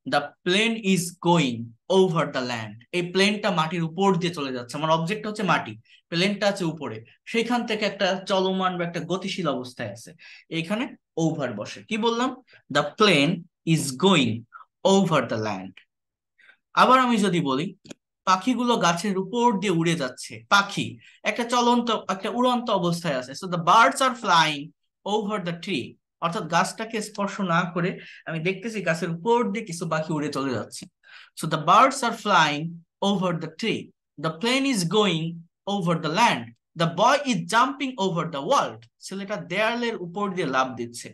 the plane is going over the land, এই প্লেনটা মাটির উপর দিয়ে চলে যাচ্ছে, আমার অবজেক্ট হচ্ছে মাটি, প্লেনটা আছে উপরে, সেখান থেকে একটা চলমান বা একটা গতিশীল অবস্থায় আছে, এইখানে ওভার বসে। কি বললাম? The plane is going over the land. আবার আমি যদি বলি পাখিগুলো গাছের উপর দিয়ে উড়ে যাচ্ছে, পাখি একটা চলন্ত, একটা উড়ন্ত অবস্থায় আছে, so the birds are flying over the tree. অর্থাৎ গাছটাকে স্পর্শ না করে আমি দেখতেছি গাছের উপর দিয়ে কিছু পাখি উড়ে চলে যাচ্ছে, so the birds are flying over the tree. The plane is going over the land, the boy is jumping over the world, ছেলেটা দেয়ালের উপর দিয়ে লাফ দিচ্ছে।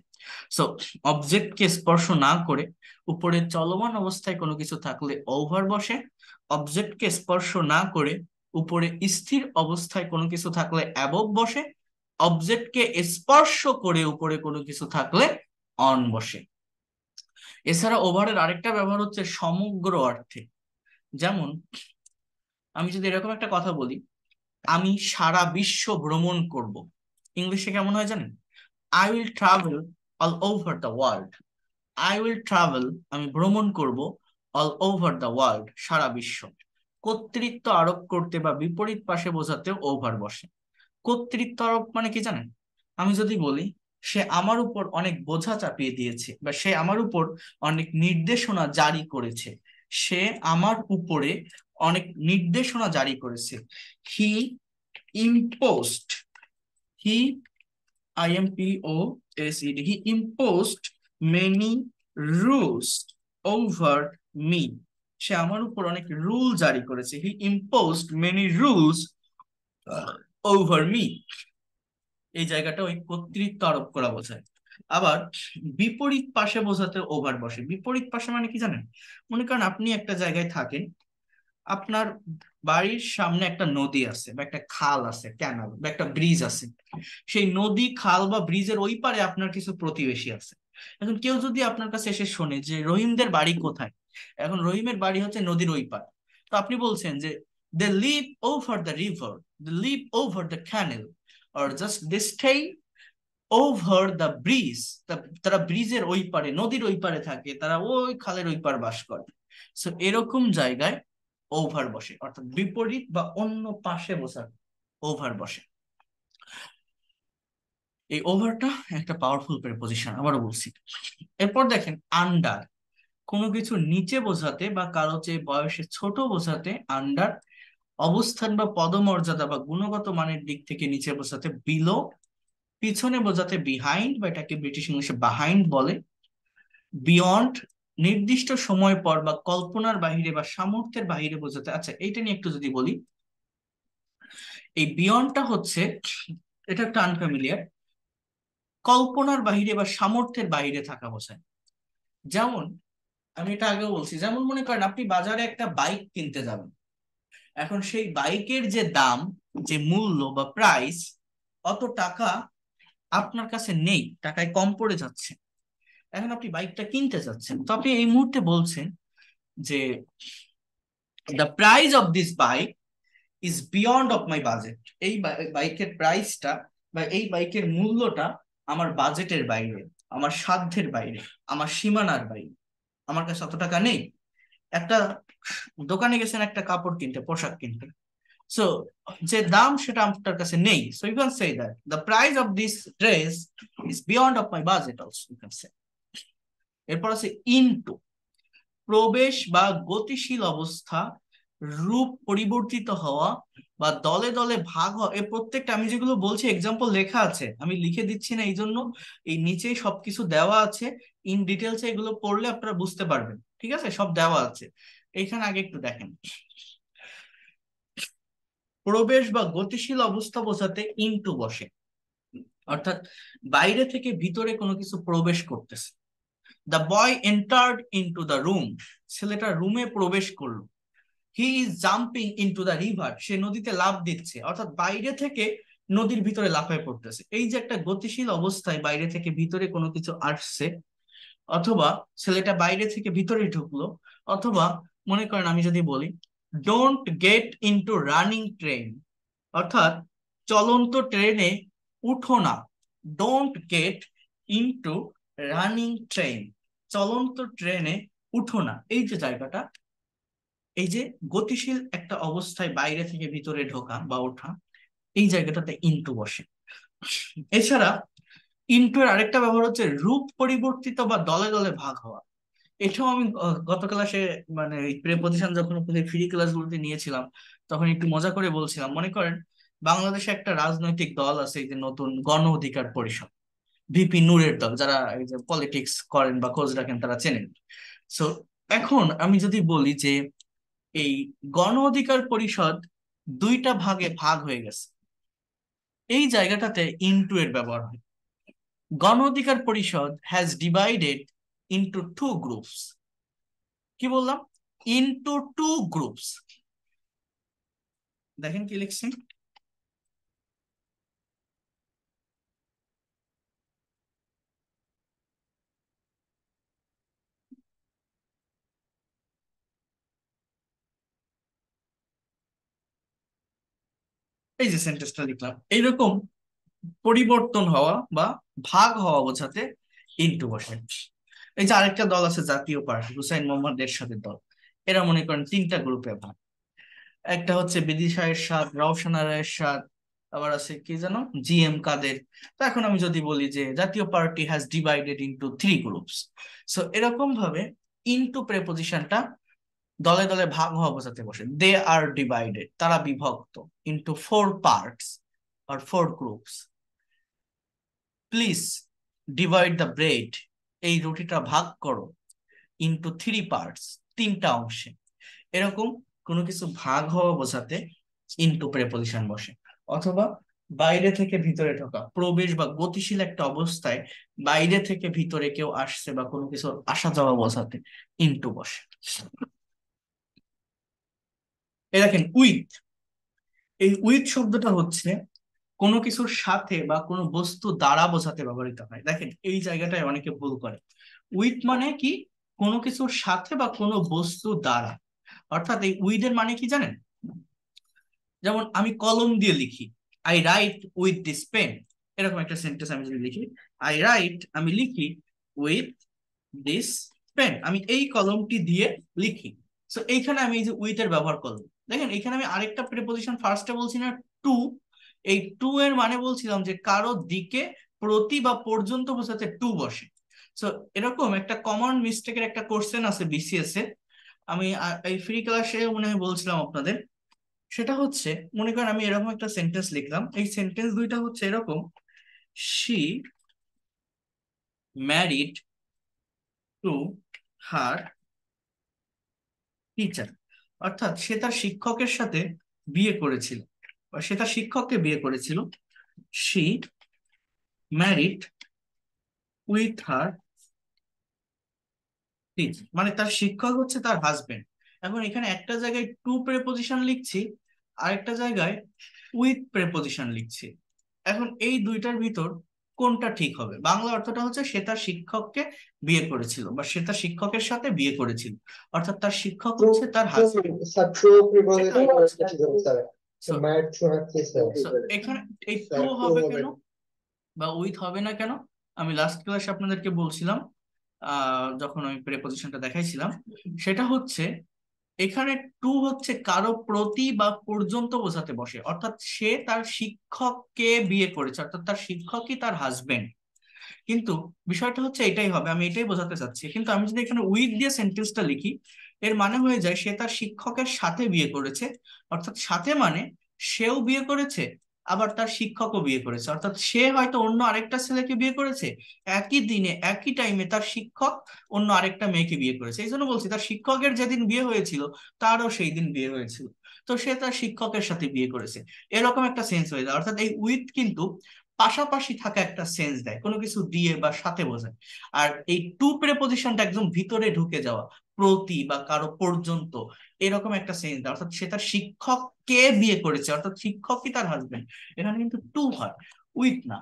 সো অবজেক্টকে স্পর্শ না করে উপরে চলমান অবস্থায় কোনো কিছু থাকলে ওভার বসে, অবজেক্টকে স্পর্শ না করে উপরে স্থির অবস্থায় কোনো কিছু থাকলে অ্যাবভ বসে, অবজেক্টকে স্পর্শ করে উপরে কোনো কিছু থাকলে অন বসে। এছাড়া ওভারের আরেকটা ব্যবহার হচ্ছে সমগ্র অর্থে। যেমন আমি যদি এরকম একটা কথা বলি, আমি সারা বিশ্ব ভ্রমণ করব, ইংলিশে কেমন হয় জানেন? I will travel all over the world. I will travel, আমি ভ্রমণ করব, অল ওভার দ্য ওয়ার্ল্ড, সারা বিশ্ব। কর্তৃত্ব আরোপ করতে বা বিপরীত পাশে বোঝাতেও ওভার বসে। কর্তৃত্ব আরোপ মানে কি জানেন? আমি যদি বলি সে আমার উপর অনেক বোঝা চাপিয়ে দিয়েছে, বা সে আমার উপর অনেক নির্দেশনা জারি করেছে, সে আমার উপরে অনেক নির্দেশনা জারি করেছে। He imposed, he IMPOSED, he imposed many rules over me, সে আমার উপর অনেক রুল জারি করেছে। হি imposed many rules over me, এই জায়গাটা ওই কর্তৃত্ব আরোপ করা বোঝায়। আবার বিপরীত পাশে বোঝাতে ওভার বসে। বিপরীত পাশে মানে কি জানেন? মনে করেন আপনি একটা জায়গায় থাকেন, আপনার বাড়ির সামনে একটা নদী আছে বা একটা খাল আছে, ক্যানাল বা একটা ব্রিজ আছে। সেই নদী, খাল বা ব্রিজের ওই পারে আপনার কিছু প্রতিবেশী আছে। এখন কেউ যদি আপনার কাছে এসে শোনে যে রহিমদের বাড়ি কোথায়, এখন রহিমের বাড়ি হচ্ছে নদীর ওই পার, তো আপনি বলছেন যে they live over the river, they live over the canal, or just they stay over the bridge, তারা ব্রিজের ওই পারে, নদীর ওই পারে থাকে, তারা ওই খালের ওই পার বাস করে। সো এরকম জায়গায় ওভার বসে, অর্থাৎ বিপরীত বা অন্য পাশে বসার ওভার বসে। এই ওভারটা একটা পাওয়ারফুল প্রিপজিশন, আবারও বলছি। এরপর দেখেন আন্ডার, কোনো কিছু নিচে বোঝাতে বা কারো চেয়ে বয়সে ছোট বোঝাতে আন্ডার, অবস্থান বা পদমর্যাদা বা গুণগত মানের দিক থেকে নিচে বোঝাতে বিলো, পিছনে বোঝাতে বিহাইন্ড বা এটাকে ব্রিটিশ ইংলিশে বাহাইন্ড বলে, বিয়ন্ড, নির্দিষ্ট সময় পর বা কল্পনার বাহিরে বা সামর্থ্যের বাহিরে বোঝাতে। আচ্ছা, এইটা নিয়ে একটু যদি বলি, এই বিয়ন্ডটা হচ্ছে, এটা একটা আনফ্যামিলিয়ার, কল্পনার বাহিরে বা সামর্থ্যের বাহিরে থাকা বোঝায়। যেমন আমি এটা আগেও বলছি, যেমন মনে করেন আপনি বাজারে একটা বাইক কিনতে যাবেন, এখন সেই বাইকের যে দাম, যে মূল্য বা প্রাইস, অত টাকা আপনার কাছে নেই, টাকায় কম পড়ে যাচ্ছে। এখন আপনি বাইকটা কিনতে চাচ্ছেন, তো আপনি এই মুহূর্তে বলছেন যে the price of this bike is beyond of my budget, এই বাইকের প্রাইসটা বা এই বাইকের মূল্যটা আমার বাজেটের বাইরে, আমার সাধ্যের বাইরে, আমার সীমানার বাইরে, আমার কাছে অত টাকা নেই। একটা দোকানে গেছেন একটা কাপড় কিনতে, পোশাক কিনতে, সো যে দাম সেটা আপনার কাছে নেই, so you can say that the price of this dress is beyond of my budget also, you can say. এরপর আছে ইনটু, প্রবেশ বা গতিশীল অবস্থা, রূপ পরিবর্তিত হওয়া বা দলে দলে ভাগ হওয়া। এই প্রত্যেকটা আমি যেগুলো বলছি এক্সাম্পল লেখা আছে, আমি লিখে দিচ্ছি না, এই জন্য এই নিচেই সবকিছু দেওয়া আছে, ইন ডিটেলস এগুলো পড়লে আপনারা বুঝতে পারবেন, ঠিক আছে? সব দেওয়া আছে এইখানে, আগে একটু দেখেন। প্রবেশ বা গতিশীল অবস্থা বোঝাতে ইনটু বসে, অর্থাৎ বাইরে থেকে ভিতরে কোনো কিছু প্রবেশ করতেছে। The boy entered into the room, ছেলেটা রুমে প্রবেশ করলো। He is jumping into the river, সে নদীতে লাফ দিচ্ছে, অর্থাৎ বাইরে থেকে নদীর ভিতরে লাফায় পড়তেছে। এই যে একটা গতিশীল অবস্থায় বাইরে থেকে ভিতরে কোনো কিছু আসছে, অথবা ছেলেটা বাইরে থেকে ভিতরে ঢুকলো, অথবা মনে করেন আমি যদি বলি don't get into running train, অর্থাৎ চলন্ত ট্রেনে উঠো না। Don't get into running train, চলন্ত ট্রেনে উঠো না, এই যে জায়গাটা, এই যে গতিশীল একটা অবস্থায় বাইরে থেকে ভিতরে ঢোকা বা ওঠা, এই জায়গাটাতে ইনটু বসে। এছাড়া ইনটু এর আরেকটা ব্যবহার হচ্ছে রূপ পরিবর্তিত বা দলে দলে ভাগ হওয়া। এটাও আমি গত ক্লাসে, মানে প্রেপজিশন যখন ফ্রি ক্লাসগুলোতে নিয়েছিলাম, তখন একটু মজা করে বলছিলাম, মনে করেন বাংলাদেশে একটা রাজনৈতিক দল আছে, এই যে নতুন গণ অধিকার পরিষদ, ভিপি নূরের দল, যারা এই যে পলিটিক্স করেন বা খোঁজ রাখেন তারা চেনেন। সো এখন আমি যদি বলি যে এই গণ অধিকার পরিষদ দুইটা ভাগে ভাগ হয়ে গেছে, এই জায়গাটাতে ইনটু এর ব্যবহার হয়। Gono Odhikar Parishad has divided into two groups. কি বললাম? Into two groups. দেখেন কি লিখছি, এই যে সেন্টেন্সটা লিখলাম, এইরকম পরিবর্তন হওয়া বা ভাগ হওয়া বোঝাতে ইনটু বসে। এই যে আরেকটা দল আছে জাতীয় পার্টি, হুসাইন মোহাম্মদ এরশাদের দল, এরা মনে করেন তিনটা গ্রুপে ভাগ। একটা হচ্ছে বিদিশা এরশাদ, রওশন আরা এরশাদ, আবার আছে কি জানো, জি এম কাদের। তো এখন আমি যদি বলি যে জাতীয় party has divided into three groups, so এরকম ভাবে ইনটু প্রেপোজিশনটা দলে দলে ভাগ হওয়া বোঝাতে বসে। দে আর ডিভাইডেড, তারা বিভক্ত, ইনটু ফোর পার্টস আর four groups. Please divide the bread, এই রুটিটা ভাগ করো, ইনটু থ্রি পার্টস, তিনটা অংশে। এরকম কোনো কিছু ভাগ হওয়া বোঝাতে ইনটু প্রেপোজিশন বসে। অথবা বাইরে থেকে ভিতরে ঢোকা, প্রবেশ বা গতিশীল একটা অবস্থায় বাইরে থেকে ভিতরে কেউ আসছে বা কোনো কিছু আসা যাওয়া বোঝাতে ইনটু বসে। এই দেখেন উইথ, এই উইথ শব্দটা হচ্ছে কোনো কিছুর সাথে বা কোনো বস্তু দ্বারা বোঝাতে ব্যবহৃত হয়। দেখেন এই জায়গাটায় অনেকে ভুল করে। উইথ মানে কি? কোনো কিছুর সাথে বা কোনো বস্তু দ্বারা। অর্থাৎ এই উইথ এর মানে কি জানেন? যেমন আমি কলম দিয়ে লিখি, I write with this pen. এরকম একটা সেন্টেন্স আমি যদি লিখি, আই রাইট, আমি লিখি, উইথ দিস পেন, আমি এই কলমটি দিয়ে লিখি। সো এইখানে আমি এই যে উইথ এর ব্যবহার করলাম। দেখেন এখানে আমি আরেকটা প্রিপোজিশন ফার্স্টে বলছি না, টু। এই টু এর মানে বলছিলাম যে কারো দিকে, প্রতি বা পর্যন্ত বোঝাতে টু বসে। সো এরকম একটা কমন মিস্টেকের একটা কোশ্চেন আছে বিসিএস এ, আমি এই ফ্রি ক্লাসে মনে হয় বলছিলাম আপনাদের। সেটা হচ্ছে, মনে করেন আমি এরকম একটা সেন্টেন্স লিখলাম, এই সেন্টেন্স দুইটা হচ্ছে এরকম, she married to her teacher. অর্থাৎ সে তার শিক্ষকের সাথে বিয়ে করেছিল, বা সে তার শিক্ষককে বিয়ে করেছিল। She married with her teacher, মানে তার শিক্ষক হচ্ছে তার হাজবেন্ড। এখন এখানে একটা জায়গায় টু প্রেপোজিশন লিখছি, আরেকটা জায়গায় উইথ প্রেপোজিশন লিখছি। এখন এই দুইটার ভিতর কোনটা ঠিক হবে? বাংলা অর্থটা হচ্ছে সে তার শিক্ষককে বিয়ে করেছিল বা সে তার শিক্ষকের সাথে বিয়ে করেছিল, অর্থাৎ তার শিক্ষক হচ্ছে তার হাজবেন্ড। এটা So, এখানে এই টু হবে কেন বা উইথ হবে না কেন? আমি লাস্ট ক্লাসে আপনাদেরকে বলছিলাম, যখন আমি প্রেপোজিশনটা দেখাইছিলাম, সেটা হচ্ছে এখানে টু হচ্ছে কারো প্রতি বা পর্যন্ত বোঝাতে বসে। অর্থাৎ সে তার শিক্ষককে বিয়ে করেছে, অর্থাৎ তার শিক্ষকই তার হাজবেন্ড। কিন্তু বিষয়টা হচ্ছে এটাই হবে, আমি এটাই বোঝাতে চাচ্ছি। কিন্তু আমি যদি এখানে উইথ দিয়ে সেন্টেন্সটা লিখি, এর মানে হয়ে যায় সে তার শিক্ষকের সাথে বিয়ে করেছে। অর্থাৎ সাথে মানে সেও বিয়ে করেছে, আবার তার শিক্ষকও বিয়ে করেছে। অর্থাৎ সে হয়তো অন্য আরেকটা ছেলেকে বিয়ে করেছে, একই দিনে একই টাইমে তার শিক্ষক অন্য আরেকটা মেয়েকে বিয়ে করেছে। এই জন্য বলছি তার শিক্ষকের যেদিন বিয়ে হয়েছিল তারও সেই দিন বিয়ে হয়েছিল। তো সে তার শিক্ষকের সাথে বিয়ে করেছে, এরকম একটা সেন্স হয়ে যায়। অর্থাৎ এই উইথ কিন্তু পাশাপাশি থাকা একটা সেন্স দেয়, কোনো কিছু দিয়ে বা সাথে বোঝায়। আর এই টু প্রেপোজিশনটা একদম ভিতরে ঢুকে যাওয়া, প্রতি বা কারো পর্যন্ত, এরকম একটা সেন্স দেয়। অর্থাৎ সে তার শিক্ষককে বিয়ে করেছে, অর্থাৎ শিক্ষকই তার হাজবেন্ড। এখানে কিন্তু টু হয়, উইথ না।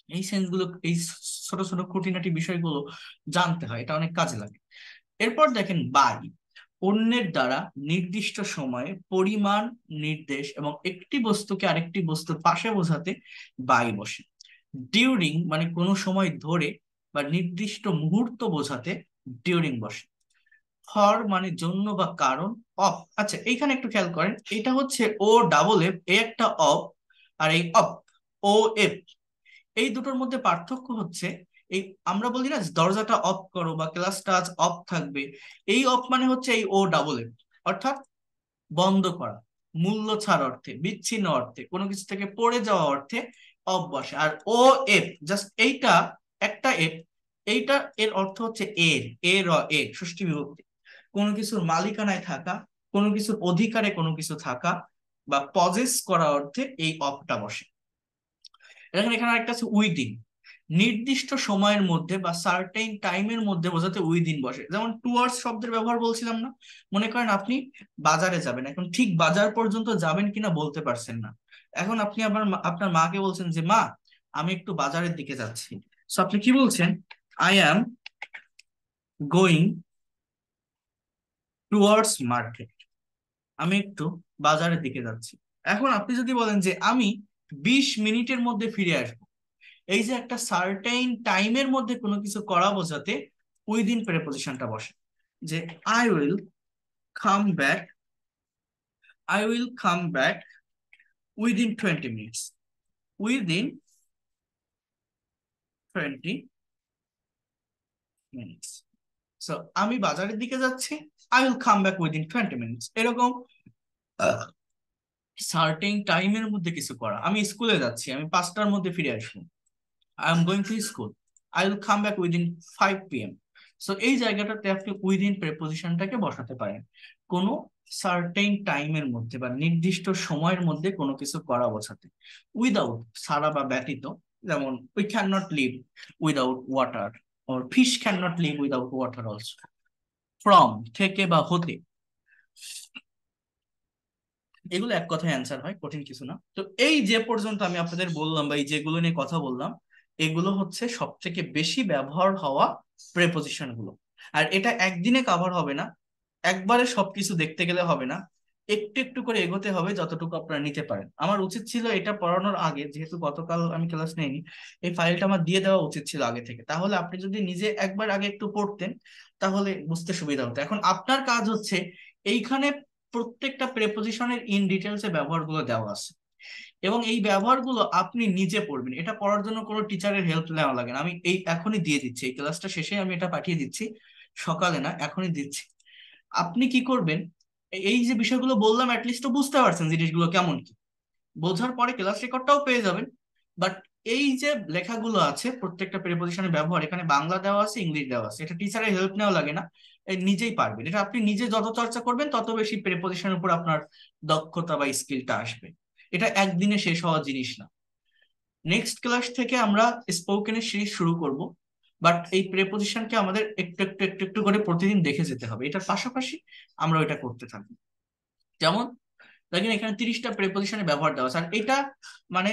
এই সেন্স গুলো, এই ছোট ছোট খুঁটিনাটি বিষয়গুলো জানতে হয়, এটা অনেক কাজে লাগে। এরপর দেখেন বাই, অন্যের দ্বারা নির্দিষ্ট সময়ে পরিমাণ, নির্দেশ এবং একটি বস্তুকে আরেকটি বস্তুর পাশে বোঝাতে বাই বসে। ডিউরিং মানে কোনো সময় ধরে বা নির্দিষ্ট মুহূর্ত বোঝাতে ডিউরিং বসে। ফর মানে জন্য বা কারণ। অফ, আচ্ছা এইখানে একটু খেয়াল করেন, এটা হচ্ছে ও ডাবল এফ, এ একটা অফ, আর এই অফ, ও এফ, এই দুটোর মধ্যে পার্থক্য হচ্ছে এই, আমরা বলি না দরজাটা অফ করো বা ক্লাসটা আজ অফ থাকবে, এই অফ মানে হচ্ছে এই ও ডাবল এফ, অর্থাৎ বন্ধ করা, মূল্য ছাড় অর্থে, বিচ্ছিন্ন অর্থে, কোনো কিছু থেকে পড়ে যাওয়া অর্থে অফ বসে। আর ও এফ, জাস্ট এইটা একটা এফ, এইটা এর অর্থ হচ্ছে এর, এর ষষ্ঠী বিভক্তি, কোনো কিছুর মালিকানায় থাকা, কোনো কিছুর অধিকারে কোনো কিছু থাকা বা পজেস করা অর্থে এই অফটা বসে। দেখেন এখানে একটা আছে উইদিন, নির্দিষ্ট সময়ের মধ্যে বা সার্টেইন টাইমের মধ্যে বোঝাতে উইদিন বসে। যেমন টুয়ার্ডস শব্দের ব্যবহার বলছিলাম না, মনে করেন আপনি বাজারে যাবেন, এখন ঠিক বাজার পর্যন্ত যাবেন কিনা বলতে পারছেন না, এখন আপনি আবার আপনার মাকে বলছেন যে মা আমি একটু বাজারের দিকে যাচ্ছি, সো আপনি কি বলছেন, I am going towards market, আমি একটু বাজারের দিকে যাচ্ছি। এখন আপনি যদি বলেন যে আমি 20 মিনিটের মধ্যে ফিরে আসবো, এই যে একটা সার্টেইন টাইমের মধ্যে কোনো কিছু করা বোঝাতে উইদিন প্রেপোজিশনটা বসে, যে I will come back, I will come back within 20 minutes, within 20 minutes. সো আমি বাজারের দিকে যাচ্ছি, I will come back within 20 minutes, এরকম সার্টেইন টাইমের মধ্যে কিছু করা। আমি স্কুলে যাচ্ছি, আমি 5টার মধ্যে ফিরে আসবো, I am going to school, I will come back within 5 p.m. সো এই জায়গাটাতে আপনি উইদিন প্রেপোজিশনটাকে বসাতে পারেন কোনো সার্টেইন টাইমের মধ্যে বা নির্দিষ্ট সময়ের মধ্যে কোনো কিছু করা বোঝাতে। উইদাউট ছাড়া বা ব্যতীত, যেমন we can not live without water, or fish can not live without water also. From থেকে বা হতে, এগুলো এক কথায় অ্যান্সার হয়, কঠিন কিছু না। তো এই যে পর্যন্ত আমি আপনাদের বললাম বা এই যেগুলো নিয়ে কথা বললাম, এগুলো হচ্ছে সব থেকে বেশি ব্যবহার হওয়া প্রেপোজিশন গুলো। আর এটা একদিনে কাভার হবে না, একবারে সবকিছু দেখতে গেলে হবে না, একটু একটু করে এগোতে হবে যতটুকু আপনারা নিতে পারেন। আমার উচিত ছিল এটা পড়ানোর আগে, যেহেতু গতকাল আমি ক্লাস নেইনি, এই ফাইলটা আমার দিয়ে দেওয়া উচিত ছিল আগে থেকে, তাহলে আপনি যদি নিজে একবার আগে একটু পড়তেন তাহলে বুঝতে সুবিধা হতো। এখন আপনার কাজ হচ্ছে এইখানে প্রত্যেকটা প্রেপোজিশনের ইন ডিটেলস এ ব্যবহারগুলো দেওয়া আছে, এবং এই ব্যবহারগুলো আপনি নিজে পড়বেন। এটা পড়ার জন্য কোনো টিচারের হেল্প নেওয়া লাগে না, আমি এই এখনই দিয়ে দিচ্ছি, এই ক্লাসটা শেষে আমি এটা পাঠিয়ে দিচ্ছি, সকালে না এখনই দিচ্ছি। আপনি কি করবেন, এই যে বিষয়গুলো বললাম অ্যাটলিস্ট তো বুঝতে পারছেন জিনিসগুলো কেমন কি, বোঝার পরে ক্লাস রেকর্ডটাও পেয়ে যাবেন। বাট এই যে লেখাগুলো আছে প্রত্যেকটা প্রিপজিশনের ব্যবহার, এখানে বাংলা দেওয়া আছে, ইংলিশ দেওয়া আছে, এটা টিচারের হেল্প নেওয়া লাগে না, নিজেই পারবেন। এটা আপনি নিজে যত চর্চা করবেন তত বেশি প্রিপজিশনের উপর আপনার দক্ষতা বা স্কিলটা আসবে। এটা একদিনে শেষ হওয়া জিনিস না। নেক্সট ক্লাস থেকে আমরা স্পোকেনের সিরিজ শুরু করব, বাট এই প্রেপোজিশনকে আমাদের একটু একটু একটু একটু করে প্রতিদিন দেখে যেতে হবে, এটার পাশাপাশি আমরা এটা করতে থাকবো। যেমন দেখেন এখানে 30টা প্রেপোজিশনের ব্যবহার দেওয়া আছে, আর এটা মানে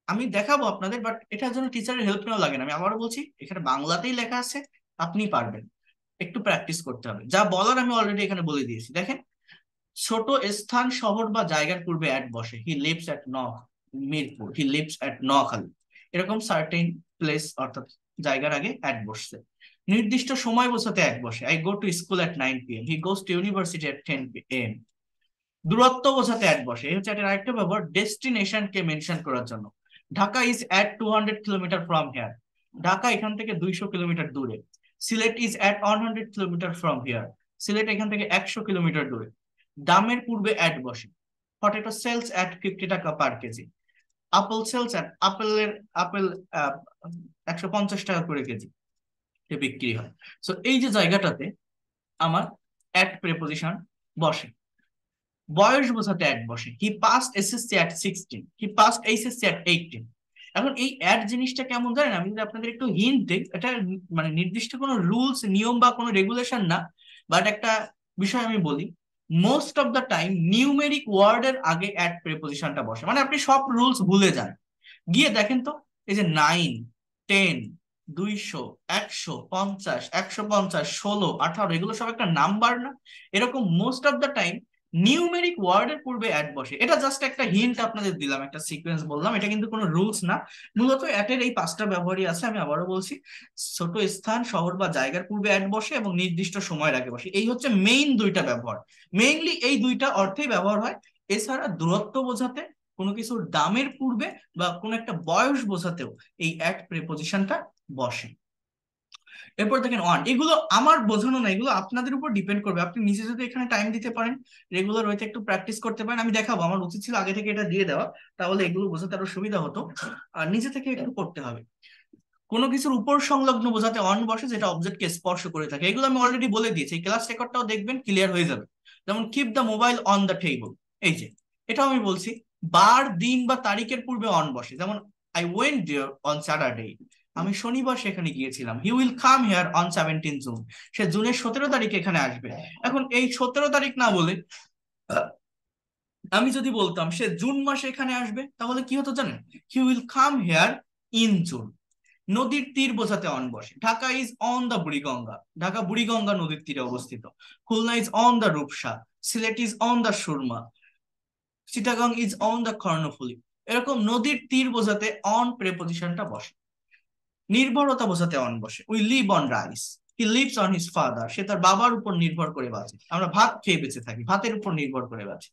আমি দেখাবো আপনাদের, বাট এটার জন্য টিচারের হেল্প নেওয়া লাগে না। আমি আবারও বলছি, এখানে বাংলাতেই লেখা আছে, আপনি পারবেন, একটু প্র্যাকটিস করতে হবে। যা বলার আমি অলরেডি এখানে বলে দিয়েছি। দেখেন, ছোট স্থান শহর বা জায়গার পূর্বে অ্যাট বসে, হি lives at Mirpur, he lives at Noakhali, এরকম সার্টেন প্লেস অর্থাৎ জায়গার আগে অ্যাট বসছে। নির্দিষ্ট সময় বোঝাতে অ্যাট বসে, I go to school at 9 p.m., he goes two university at 10 a.m. দূরত্ব বোঝাতে অ্যাট বসে, এই হচ্ছে একটা আরেকটা ব্যবহার ডেস্টিনেশন কে মেনশন করার জন্য। Dhaka is at 200 kilometre from here, Dhaka এখান থেকে 200 কিলোমিটার দূরে। Sylhet is at 100 kilometre from here, Sylhet এখান থেকে 100 কিলোমিটার দূরে। দামের পূর্বে অ্যাট বসে, পটেটো সেলস অ্যাট 50 টাকা per KG, apple sales at, apple 150 টাকা করে কেজি বিক্রি হয়। সো এই যে জায়গাটাতে আমার অ্যাট প্রেপোজিশন বসে। বয়স বোঝাতে অ্যাট বসে, he passed SSC at 16, he passed HSC at 18। এখন এই অ্যাড জিনিসটা কেমন জানেন, আমি যদি আপনাদের একটু হিন্ট দিই, এটা মানে নির্দিষ্ট কোনো রুলস নিয়ম বা কোনো রেগুলেশন না, বাট একটা বিষয় আমি বলি, most of the time numeric ওয়ার্ডের আগে অ্যাট প্রেপোজিশনটা বসে। মানে আপনি সব রুলস ভুলে যান, গিয়ে দেখেন তো, এই যে 9, 10, 200, 150, 150, 16, 18, এগুলো সব একটা নাম্বার না? এরকম most of the time numeric ওয়ার্ডের পূর্বে অ্যাট বসে। এটা জাস্ট একটা হিন্ট আপনাদের দিলাম, একটা সিকোয়েন্স বললাম, এটা কিন্তু কোনো রুলস না। মূলত অ্যাটের এই 5টা ব্যবহারই আছে, আমি আবারও বলছি, ছোট স্থান শহর বা জায়গার পূর্বে অ্যাট বসে এবং নির্দিষ্ট সময়ের আগে বসে, এই হচ্ছে মেইন দুইটা ব্যবহার। মেইনলি এই দুইটা অর্থেই ব্যবহার হয়। এছাড়া দূরত্ব বোঝাতে, কোনো কিছুর দামের পূর্বে বা কোনো একটা বয়স বোঝাতেও এই অ্যাট প্রিপজিশনটা বসে। এরপর দেখেন অন, এগুলো আমার বোঝানো না, এগুলো আপনাদের উপর ডিপেন্ড করবে। আপনি নিজে যদি এখানে টাইম দিতে পারেন, রেগুলার ওয়েতে একটু প্র্যাকটিস করতে পারেন, আমি দেখাবো, আমার উচিত ছিল আগে থেকে এটা দিয়ে দেওয়া, তাহলে এগুলো বোঝাতে আরো সুবিধা হতো। আর নিজে থেকে একটু করতে হবে। কোনো কিছুর উপর সংলগ্ন বোঝাতে অন বসে, যেটা অবজেক্টকে স্পর্শ করে থাকে, এগুলো আমি অলরেডি বলে দিয়েছি, এই ক্লাস রেকর্ডটাও দেখবেন, ক্লিয়ার হয়ে যাবে। যেমন keep the mobile on the table, এই যে এটাও আমি বলছি, বার দিন বা তারিখের পূর্বে অন বসে। যেমন I went there on Saturday, আমি শনিবার সেখানে গিয়েছিলাম। He will come here on 17 June, সে জুনের 17 তারিখে এখানে আসবে। এখন এই 17 তারিখ না বলে আমি যদি বলতাম সে জুন মাসে এখানে আসবে, তাহলে কি হতো জানেন? He will come here in June. নদীর তীর বোঝাতে অন বসে। Dhaka is on the Buriganga, Dhaka Buriganga নদীর তীরে অবস্থিত। Khulna is on the Rupsa, Sylhet is on the Surma, Chittagong is on the Karnaphuli. এরকম নদীর তীর বোঝাতে অন প্রেপোজিশনটা বসে। নির্ভরতা বোঝাতে অন বসে। We live on rice, he lives on his father, সে তার বাবার উপর নির্ভর করে বাঁচে। আমরা ভাত খেয়ে বেঁচে থাকি, ভাতের উপর নির্ভর করে বাঁচি।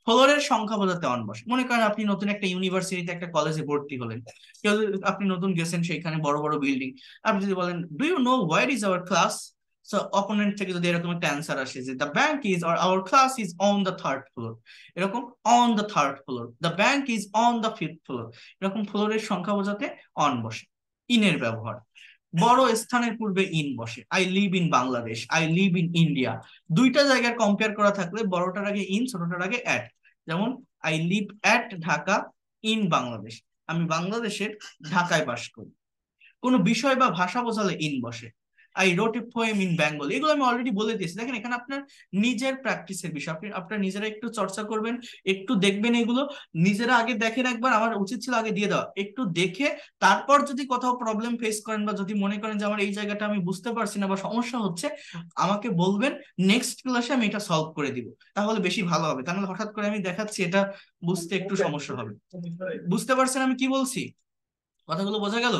ফ্লোরের সংখ্যা বোঝাতে অন বসে। মনে করেন আপনি নতুন একটা ইউনিভার্সিটিতে, একটা কলেজে ভর্তি হলেন, কেউ আপনি নতুন গেছেন, সেখানে বড় বড় বিল্ডিং, আপনি যদি বলেন do you know where is our class, so opponent থেকে যদি এরকম একটা অ্যান্সার আসে যে the bank is or our class is on the third floor, এরকম on the third floor, the bank is on the fifth floor, এরকম ফ্লোরের সংখ্যা বোঝাতে অন বসে। ইনের ব্যবহার, বড় স্থানের পূর্বে ইন বসে। I live in Bangladesh, I live in India. দুইটা জায়গার কম্পেয়ার করা থাকলে বড়টার আগে ইন, ছোটটার আগে অ্যাট। যেমন I live at Dhaka in Bangladesh, আমি বাংলাদেশের ঢাকায় বাস করি। কোনো বিষয় বা ভাষা বোঝালে ইন বসে। I রোট a poem in Bengali, এগুলো আমি অলরেডি বলে দিয়েছি। দেখেন এখানে আপনার নিজের প্র্যাকটিসের বিষয়, আপনি আপনার নিজেরা একটু চর্চা করবেন, একটু দেখবেন এগুলো। নিজেরা আগে দেখেন একবার, আমার উচিত ছিল আগে দিয়ে দেওয়া। একটু দেখে তারপর যদি কোথাও প্রবলেম ফেস করেন বা যদি মনে করেন যে আমার এই জায়গাটা আমি বুঝতে পারছি না বা সমস্যা হচ্ছে, আমাকে বলবেন, নেক্সট ক্লাসে আমি এটা সলভ করে দিব। তাহলে বেশি ভালো হবে। তাহলে হঠাৎ করে আমি দেখাচ্ছি, এটা বুঝতে একটু সমস্যা হবে। বুঝতে পারছেন আমি কি বলছি? কথাগুলো বোঝা গেল?